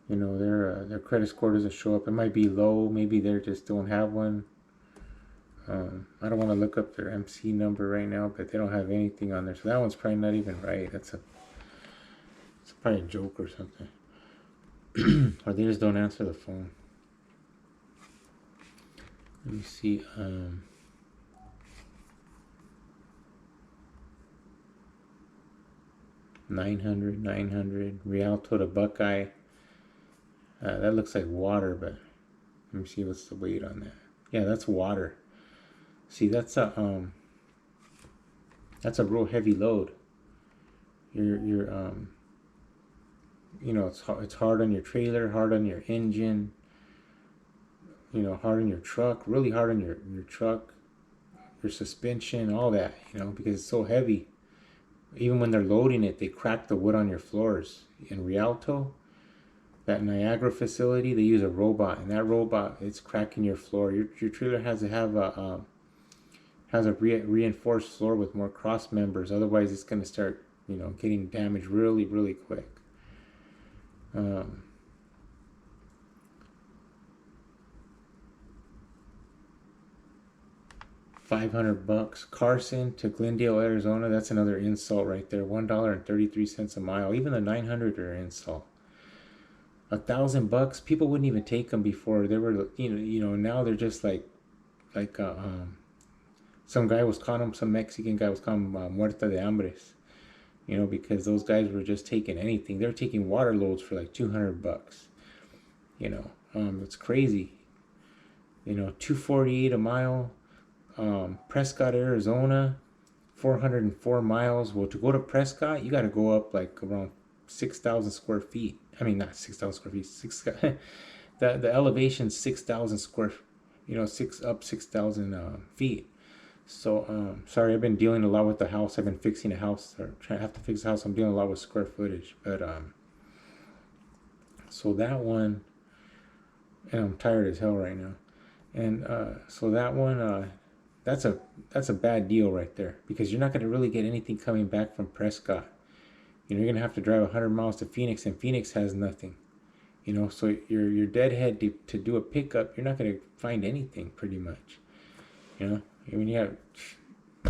You know, their credit score doesn't show up. It might be low. Maybe they just don't have one. I don't want to look up their MC number right now, but they don't have anything on there. So that one's probably not even right. It's probably a joke or something. Or they just don't answer the phone. Let me see. 900 Rialto to Buckeye. That looks like water, but let me see what's the weight on that. Yeah, that's water. See, that's a real heavy load. You're you know, it's hard on your trailer, hard on your engine, you know, hard on your truck, really hard on your truck, your suspension, all that, you know, because it's so heavy. Even when they're loading it, they crack the wood on your floors. In Rialto, that Niagara facility, they use a robot, and that robot, it's cracking your floor. Your trailer has to have a reinforced floor with more cross members. Otherwise, it's going to start, you know, getting damaged really, really quick. $500. Carson to Glendale, Arizona. That's another insult right there. $1.33 a mile. Even the 900 are insult. $1,000. People wouldn't even take them before. They were, you know. Now they're just like some guy was calling them. Some Mexican guy was calling them Muerta de Hambres. You know, because those guys were just taking anything. They're taking water loads for like $200. You know, it's crazy. You know, $248 a mile. Prescott, Arizona, 404 miles. Well, to go to Prescott, you got to go up like around 6,000 square feet. I mean, not 6,000 square feet. The elevation 6,000 square. You know, 6,000 feet. So, sorry, I've been dealing a lot with the house. I've been fixing a house, or have to fix a house. I'm dealing a lot with square footage, but so that one, and I'm tired as hell right now, and so that one, that's a bad deal right there, because you're not going to really get anything coming back from Prescott. You know, you're going to have to drive 100 miles to Phoenix, and Phoenix has nothing. You know, so your deadhead to do a pickup, you're not going to find anything pretty much. You know, I mean, you have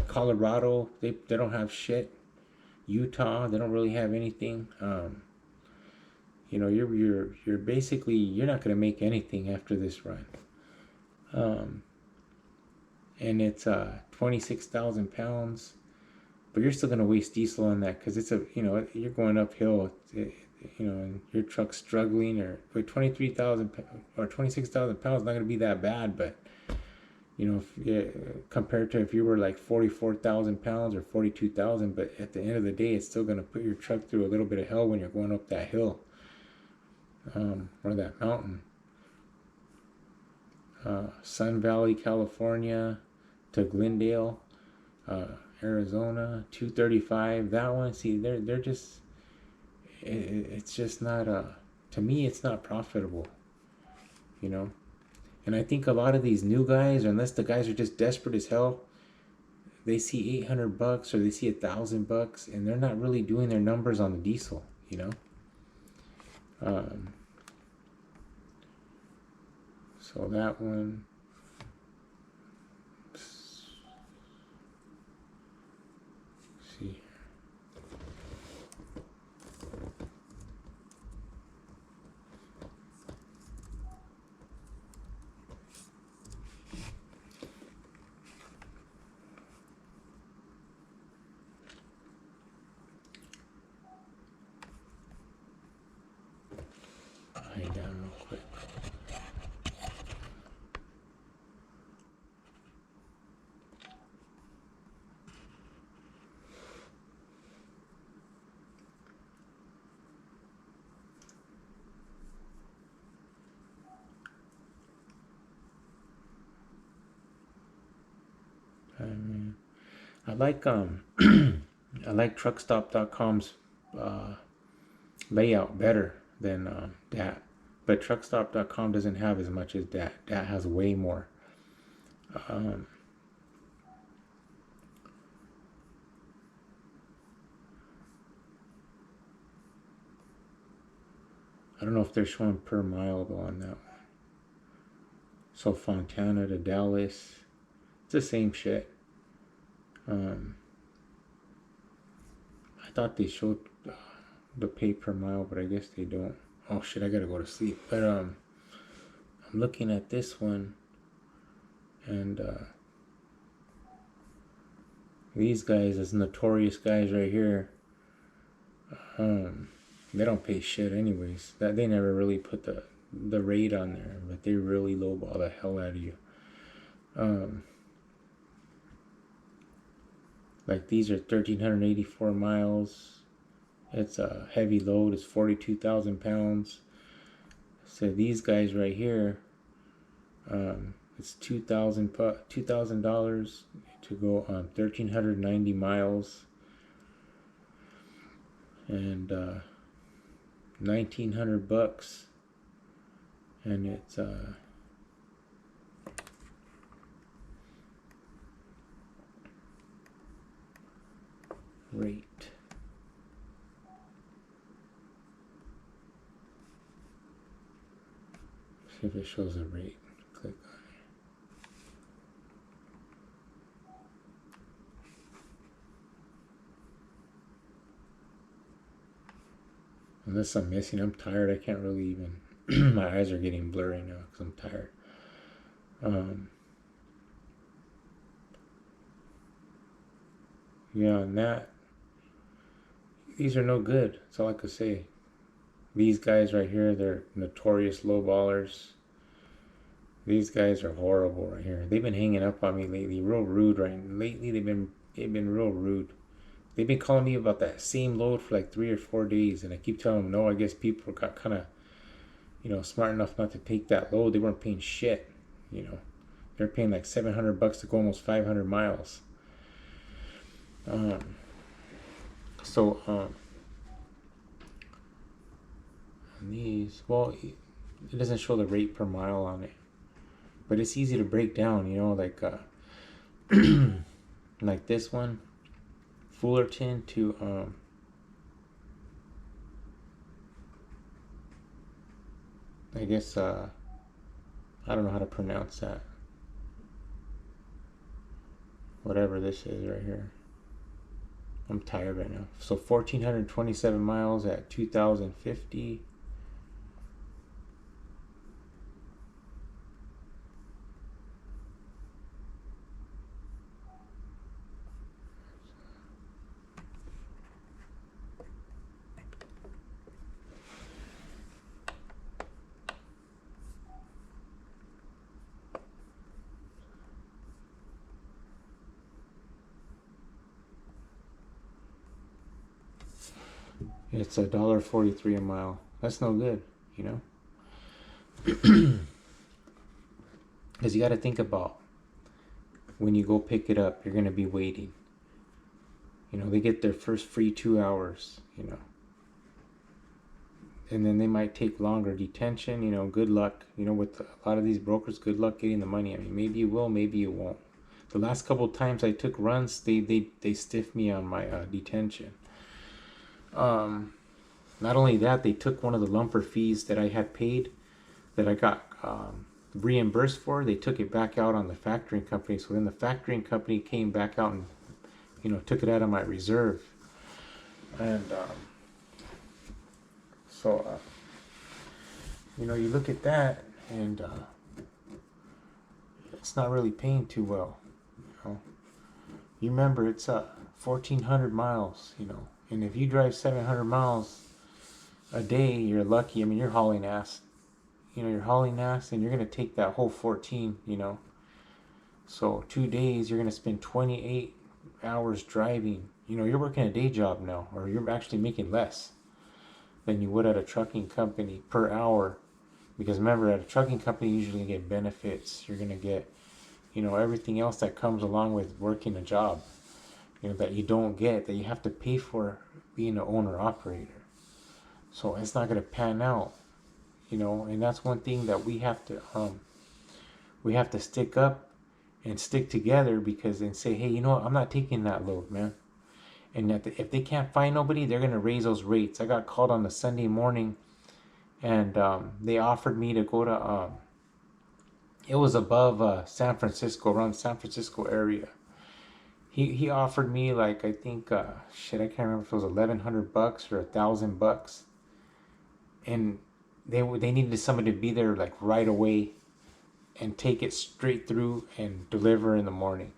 Colorado, they don't have shit. Utah, they don't really have anything. You know, you're basically, you're not going to make anything after this run. And it's 26,000 pounds, but you're still going to waste diesel on that, because it's you know, you're going uphill, you know, and your truck's struggling, or 23,000 or 26,000 pounds, not going to be that bad, but you know, compared to if you were like 44,000 pounds or 42,000, but at the end of the day, it's still going to put your truck through a little bit of hell when you're going up that hill, or that mountain. Sun Valley, California to Glendale, Arizona, 235. That one, see, they're just, it's just not to me, it's not profitable, you know. And I think a lot of these new guys, unless the guys are just desperate as hell, they see $800 or they see $1,000, and they're not really doing their numbers on the diesel, you know. So that one, see. Hang down real quick. I like I like truckstop.com's layout better than dat, but truckstop.com doesn't have as much as dat. Dat has way more. um, I don't know if they're showing per mile though on that one. So Fontana to Dallas, it's the same shit. um, I thought they showed the pay per mile, but I guess they don't. Oh shit, I gotta go to sleep. But I'm looking at this one, and these guys, as notorious guys right here, they don't pay shit anyways. That they never really put the rate on there, but they really lowball the hell out of you. Like these are 1,384 miles. It's a heavy load. It's 42,000 pounds. So these guys right here, it's $2,000 to go on 1,390 miles, and $1,900, and it's rate. See if it shows a rate. Click on it. Unless I'm missing, I'm tired. I can't really even. My eyes are getting blurry now because I'm tired. Yeah, and that. These are no good. That's all I could say. These guys right here, they're notorious lowballers. These guys are horrible right here. They've been hanging up on me lately, real rude. Lately, they've been real rude. They've been calling me about that same load for like 3 or 4 days, and I keep telling them no. I guess people got kind of, smart enough not to take that load. They weren't paying shit. They're paying like $700 to go almost 500 miles. These, well, it doesn't show the rate per mile on it, but it's easy to break down. Like like this one, Fullerton to I guess I don't know how to pronounce that. Whatever this is right here. I'm tired right now. So 1,427 miles at 2,050. It's $1.43 a mile. That's no good, because you got to think about when you go pick it up, you're going to be waiting. They get their first free 2 hours, and then they might take longer detention. Good luck, with a lot of these brokers. Good luck getting the money. I mean, maybe you will, maybe you won't. The last couple of times I took runs, they stiffed me on my detention. Not only that, they took one of the lumper fees that I had paid, that I got reimbursed for. They took it back out on the factoring company. So then the factoring company came back out and took it out of my reserve. And you look at that, and it's not really paying too well. You remember, it's 1,400 miles. And if you drive 700 miles a day, you're lucky. I mean, you're hauling ass. You're hauling ass, and you're going to take that whole 14, So 2 days, you're going to spend 28 hours driving. You're working a day job now, or you're actually making less than you would at a trucking company per hour. Because remember, at a trucking company, you usually get benefits. You're going to get, everything else that comes along with working a job. that you don't get, that you have to pay for being an owner operator. So it's not going to pan out, and that's one thing that we have to stick up and stick together, because and say, hey, I'm not taking that load, man. And if they can't find nobody, they're going to raise those rates. I got called on a Sunday morning, and they offered me to go to it was above San Francisco, around San Francisco area. He offered me, like, I think I can't remember if it was $1,100 or $1,000, and they needed somebody to be there like right away and take it straight through and deliver in the morning,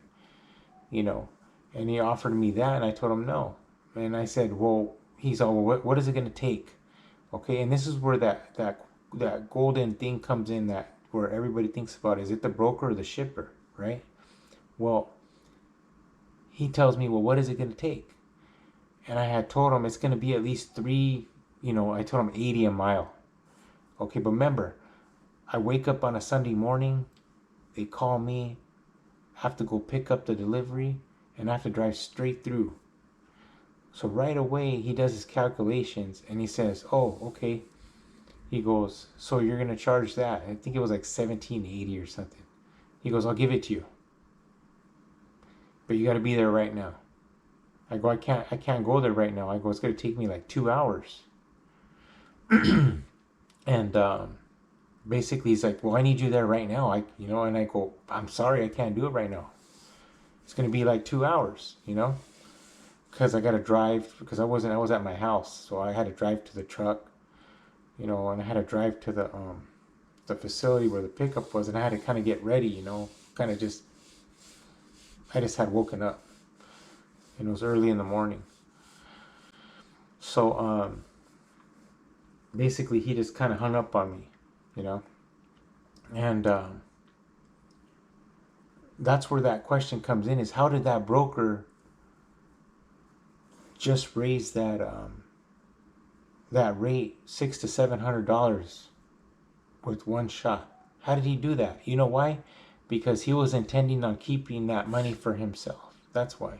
and he offered me that, and I told him no. And I said, well, he's all, well, what is it going to take? Okay, and this is where that golden thing comes in, that where everybody thinks about, is it the broker or the shipper, right? Well, he tells me, well, what is it going to take? And I had told him it's going to be at least three, I told him 80 a mile. Okay, but remember, I wake up on a Sunday morning, they call me, I have to go pick up the delivery, and I have to drive straight through. So right away, he does his calculations, and he says, oh, okay. He goes, so you're going to charge that. I think it was like $17.80 or something. He goes, I'll give it to you, but you got to be there right now. I go, I can't go there right now. I go, it's going to take me like 2 hours. And basically he's like, well, I need you there right now. And I go, I'm sorry, I can't do it right now. It's going to be like 2 hours, because I got to drive, because I was at my house. So I had to drive to the truck, and I had to drive to the facility where the pickup was, and I had to kind of get ready, I just had woken up, and it was early in the morning. So basically he just kind of hung up on me, and that's where that question comes in, is how did that broker just raise that rate $600 to $700 with one shot? How did he do that? You know why? Because he was intending on keeping that money for himself. That's why.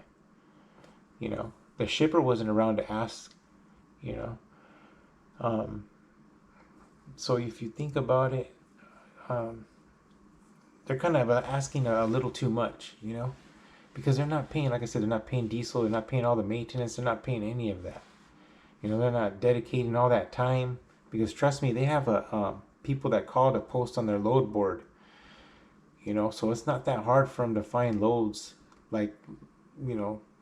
The shipper wasn't around to ask. So if you think about it, they're kind of asking a little too much, because they're not paying, like I said, they're not paying diesel, they're not paying all the maintenance, they're not paying any of that. They're not dedicating all that time, because trust me, they have people that call to post on their load board. So it's not that hard for them to find loads, like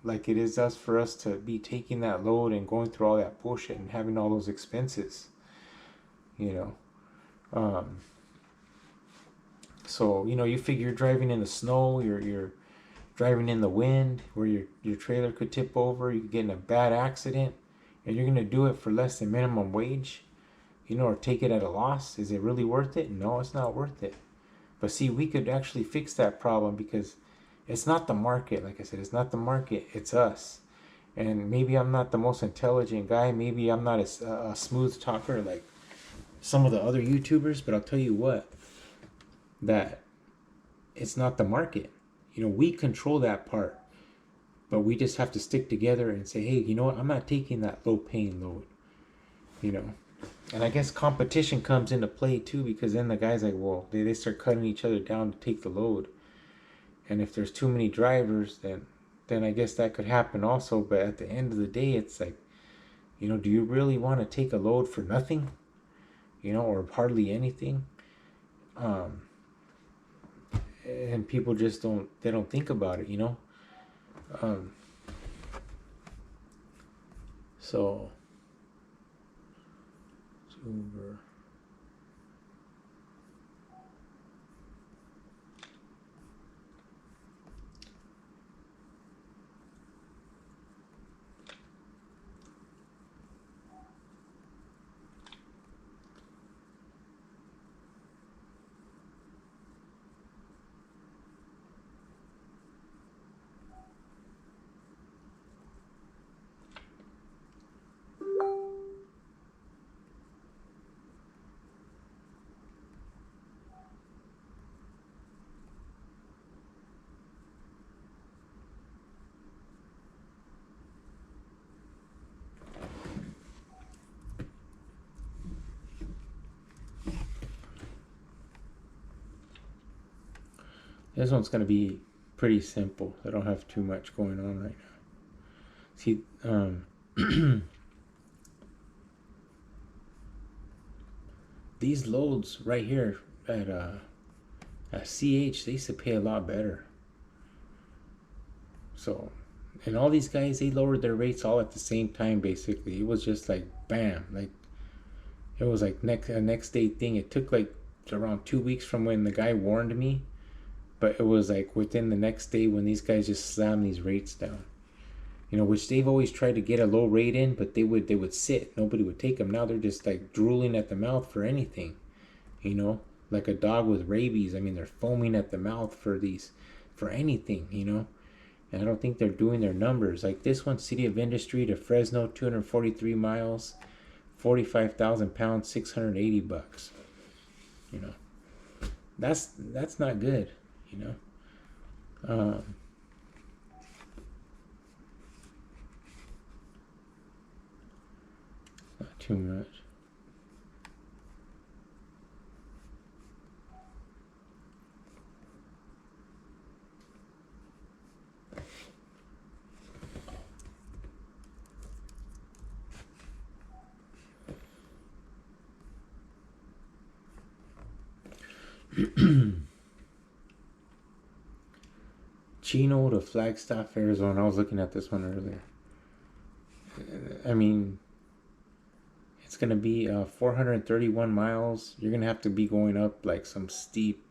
like it is for us to be taking that load and going through all that bullshit and having all those expenses. So you figure you're driving in the snow, you're driving in the wind, where your trailer could tip over, you could get in a bad accident, and you're gonna do it for less than minimum wage, or take it at a loss. Is it really worth it? No, it's not worth it. But see, we could actually fix that problem, because it's not the market. Like I said, it's not the market, it's us. And maybe I'm not the most intelligent guy, maybe I'm not a smooth talker like some of the other YouTubers, but I'll tell you what, that it's not the market. We control that part, but we just have to stick together and say, hey, what, I'm not taking that low paying load. And I guess competition comes into play too, because then the guys, like, well, they start cutting each other down to take the load. And if there's too many drivers, then I guess that could happen also. But at the end of the day, it's like, do you really want to take a load for nothing? Or hardly anything? And people just don't think about it, so Uber. This one's going to be pretty simple. I don't have too much going on right now. See, these loads right here at CH, they used to pay a lot better. So, and all these guys, they lowered their rates all at the same time. Basically, it was just like bam, like it was like next day thing. It took like around 2 weeks from when the guy warned me, but it was like within the next day when these guys just slammed these rates down. You know, which they've always tried to get a low rate in, but they would sit. Nobody would take them. Now they're just like drooling at the mouth for anything. You know, like a dog with rabies. I mean, they're foaming at the mouth for anything. You know, and I don't think they're doing their numbers. Like this one, City of Industry to Fresno, 243 miles, 45,000 pounds, $680. You know, that's not good. You know. Not too much. Chino to Flagstaff, Arizona. I was looking at this one earlier. I mean, it's going to be 431 miles. You're going to have to be going up like some steep,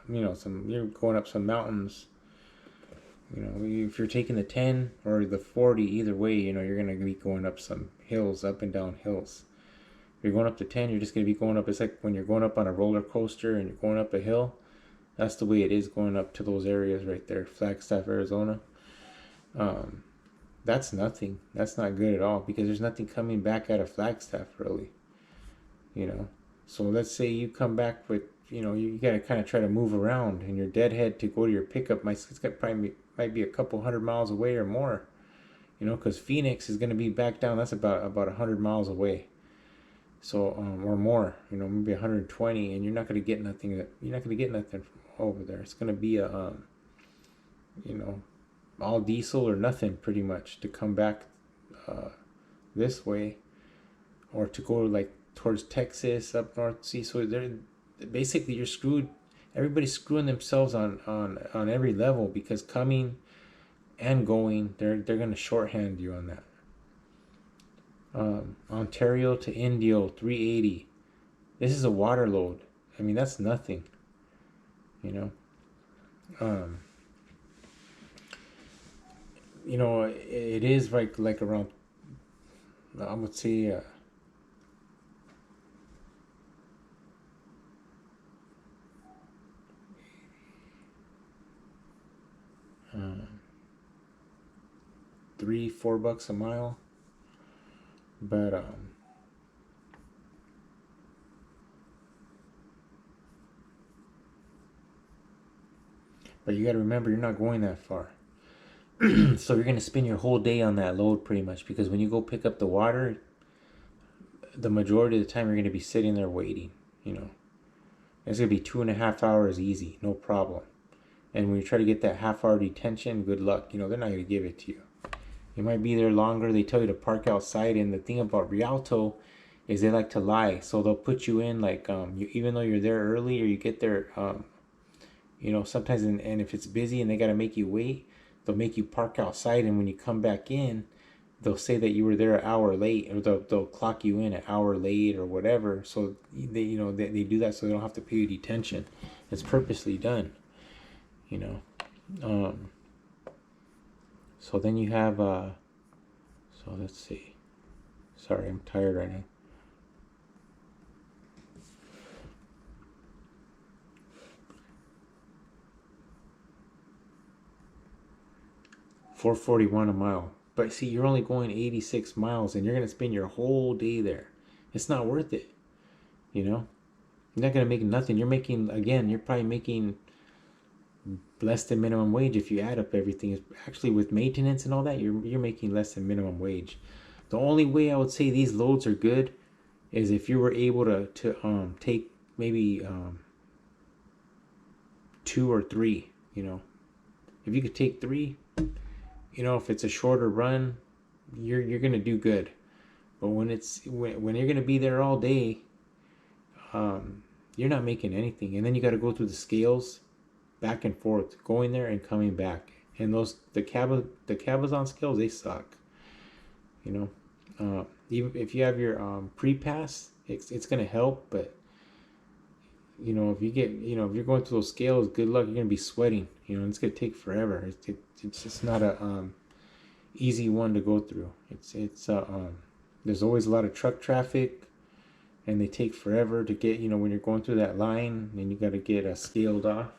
you know, you're going up some mountains. You know, if you're taking the 10 or the 40, either way, you know, you're going to be going up some hills, up and down hills. If you're going up to 10, you're just going to be going up. It's like when you're going up on a roller coaster and you're going up a hill. That's the way it is going up to those areas right there, Flagstaff, Arizona. That's nothing. That's not good at all because there's nothing coming back out of Flagstaff really. You know, so let's say you come back with, you know, you got to kind of try to move around, and your deadhead to go to your pickup might be a couple hundred miles away or more. You know, because Phoenix is going to be back down. That's about 100 miles away. So or more, you know, maybe 120, and you're not going to get nothing. You're not going to get nothing from over there. It's going to be a you know, all diesel or nothing pretty much to come back this way, or to go like towards Texas up north. See, so they're basically, you're screwed. Everybody's screwing themselves on every level because coming and going, they're going to shorthand you on that. Ontario to Indio, 380. This is a water load. I mean, that's nothing. You know, it is like around, I would say, 3-4 bucks a mile, but you got to remember, you're not going that far. So you're going to spend your whole day on that load pretty much, because when you go pick up the water, the majority of the time you're going to be sitting there waiting. You know, it's going to be 2.5 hours easy, no problem. And when you try to get that half-hour detention, good luck. You know, they're not going to give it to you. You might be there longer. They tell you to park outside, and the thing about Rialto is they like to lie. So they'll put you in like even though you're there early, or you get there you know, sometimes, and if it's busy and they got to make you wait, they'll make you park outside, and when you come back in, they'll say that you were there an hour late, or they'll clock you in an hour late or whatever. So they, you know, they do that so they don't have to pay you detention. It's purposely done, you know. So then you have so let's see. Sorry, I'm tired right now. $4.41 a mile. But see, you're only going 86 miles, and you're going to spend your whole day there. It's not worth it. You know? You're not going to make nothing. You're making, again, you're probably making less than minimum wage if you add up everything. Actually, with maintenance and all that, you're making less than minimum wage. The only way I would say these loads are good is if you were able to take maybe 2 or 3. You know, if you could take 3, you know, if it's a shorter run, you're gonna do good. But when you're gonna be there all day, you're not making anything, and then you got to go through the scales, back and forth, going there and coming back. And the cabazon scales, they suck. You know, even if you have your pre-pass, it's gonna help, but you know, if you're going through those scales, good luck. You're gonna be sweating. You know, it's gonna take forever. It's just not a easy one to go through. There's always a lot of truck traffic, and they take forever to get. You know, when you're going through that line, and you got to get scaled off.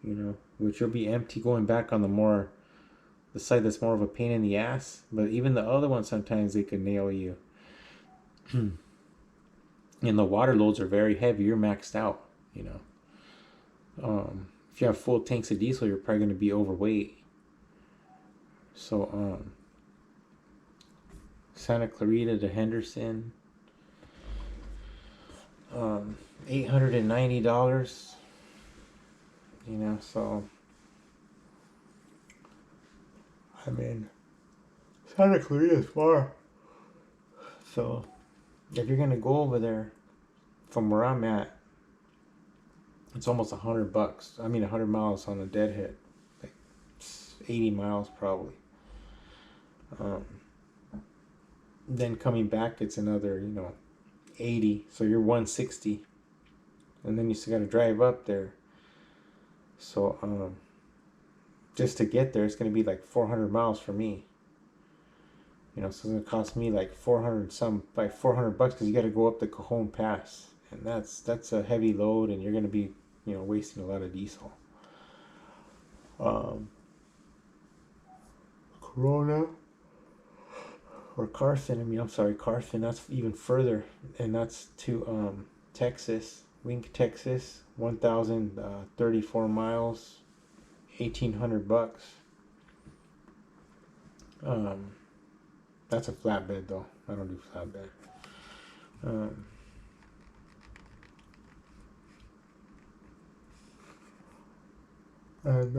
You know, which will be empty going back on the side that's more of a pain in the ass. But even the other one, sometimes they can nail you. And the water loads are very heavy. You're maxed out. You know, if you have full tanks of diesel, you're probably going to be overweight. So, Santa Clarita to Henderson, $890. You know, so I mean, Santa Clarita is far. So if you're gonna go over there from where I'm at, it's almost $100. I mean, 100 miles on a dead hit, like 80 miles probably. Then coming back, it's another 80. So you're 160, and then you still gotta drive up there. So just to get there, it's gonna be like 400 miles for me. You know, so it's gonna cost me like 400 bucks because you got to go up the Cajon Pass, and that's a heavy load, and you're gonna be wasting a lot of diesel. Corona or Carson. I mean, I'm sorry, Carson. That's even further, and that's to Texas, Wink, Texas. 1,034 miles, $1,800. That's a flatbed though. I don't do flatbed. And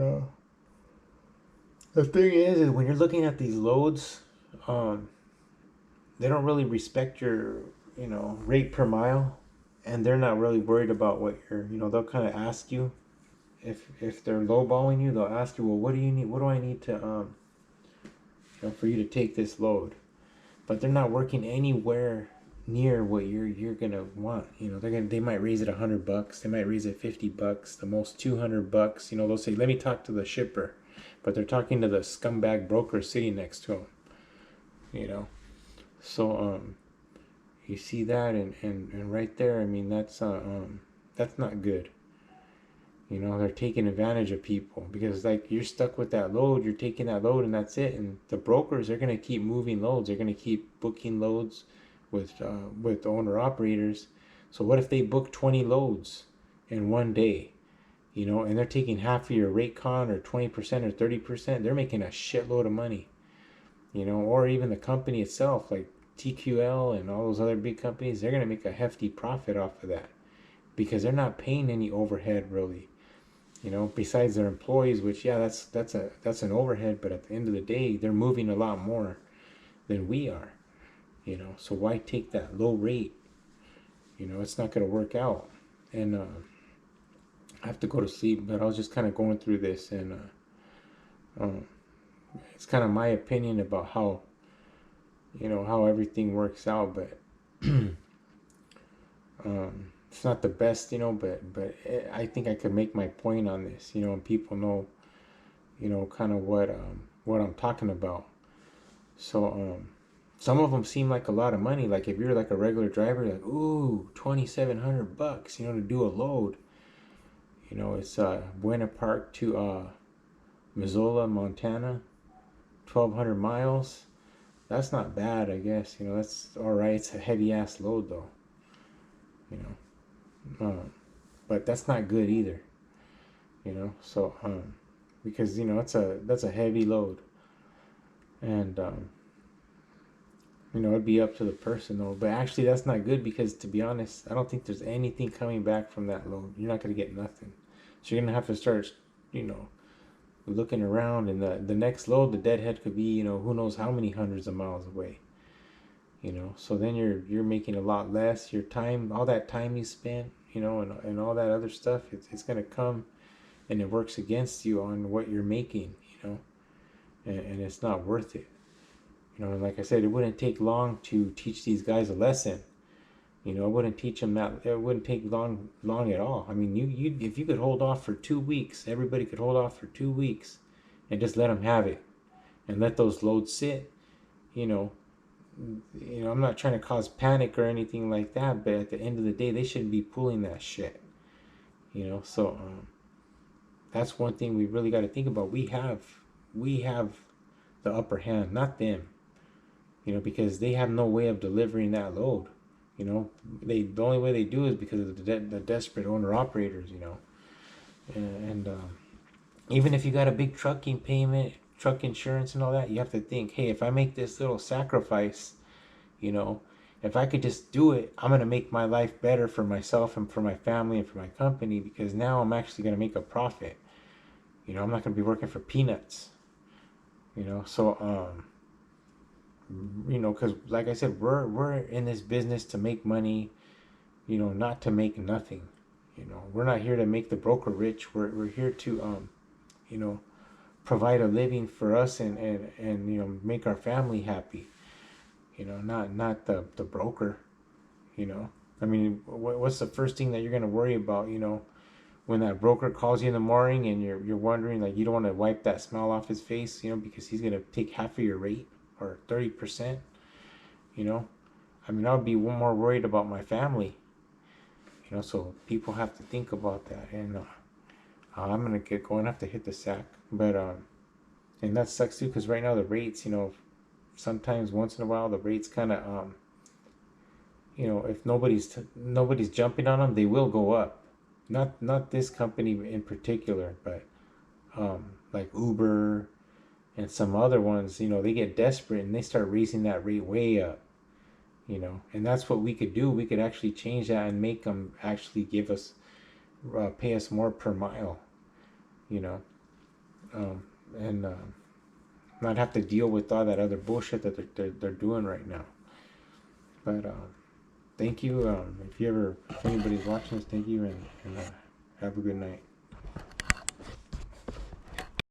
the thing is when you're looking at these loads, they don't really respect your rate per mile, and they're not really worried about what they'll kind of ask you if they're lowballing you. They'll ask you, well, what do you need? What do I need to for you to take this load? But they're not working anywhere near what you're gonna want. They might raise it $100. They might raise it $50. The most $200. They'll say, let me talk to the shipper, but they're talking to the scumbag broker sitting next to them. So you see that, and right there, I mean, that's not good. They're taking advantage of people because like you're stuck with that load, you're taking that load, and that's it. And the brokers, they're gonna keep moving loads, they're gonna keep booking loads with owner operators. So what if they book 20 loads in one day, and they're taking half of your rate con, or 20% or 30%? They're making a shitload of money, or even the company itself, like TQL and all those other big companies, they're gonna make a hefty profit off of that because they're not paying any overhead really. Besides their employees, which that's an overhead, but at the end of the day, they're moving a lot more than we are. So why take that low rate? It's not going to work out. And I have to go to sleep, but I was just kind of going through this, and it's kind of my opinion about how how everything works out, but it's not the best, but I think I could make my point on this, and people know, kind of what I'm talking about. So some of them seem like a lot of money. Like if you're like a regular driver, like, ooh, $2,700, to do a load. It's Buena Park to Missoula, Montana, 1,200 miles. That's not bad, I guess. That's all right. It's a heavy ass load though. But that's not good either. So because that's a heavy load, and it'd be up to the person though. But actually, that's not good because, to be honest, I don't think there's anything coming back from that load. You're not gonna get nothing. So you're gonna have to start you know, looking around, and the next load, the deadhead could be, you know, who knows how many hundreds of miles away. You know, so then you're making a lot less. Your time, all that time you spent, you know, and all that other stuff, it's gonna come, and it works against you on what you're making, you know, and it's not worth it. You know, and like I said, it wouldn't take long to teach these guys a lesson. You know, it wouldn't teach them that. It wouldn't take long at all. I mean, you if you could hold off for 2 weeks, everybody could hold off for 2 weeks, and just let them have it, and let those loads sit. You know, I'm not trying to cause panic or anything like that, but at the end of the day, they shouldn't be pulling that shit. You know, so that's one thing we really got to think about. We have the upper hand, not them. You know, because they have no way of delivering that load. You know, the only way they do is because of the desperate owner operators. You know, and even if you got a big trucking payment, truck insurance, and all that, you have to think, hey, if I make this little sacrifice, you know, if I could just do it, I'm gonna make my life better for myself and for my family and for my company, because now I'm actually gonna make a profit. You know, I'm not gonna be working for peanuts. You know, so you know, because like I said, we're in this business to make money, you know, not to make nothing. You know, we're not here to make the broker rich. We're here to you know, provide a living for us, and you know, make our family happy. You know, not the broker. You know, I mean, what's the first thing that you're gonna worry about? You know, when that broker calls you in the morning and you're wondering, like, you don't want to wipe that smile off his face, you know, because he's gonna take half of your rate or 30%. You know, I mean, I would be more worried about my family. You know, so people have to think about that. And I'm gonna get going. I have to hit the sack, but and that sucks too, because right now the rates, you know, sometimes once in a while the rates kind of you know, if nobody's jumping on them, they will go up. Not this company in particular, but like Uber and some other ones, you know, they get desperate and they start raising that rate way up. You know, and that's what we could do. We could actually change that and make them actually give us pay us more per mile. You know, and not have to deal with all that other bullshit that they're doing right now. But thank you. If anybody's watching this, thank you, and have a good night.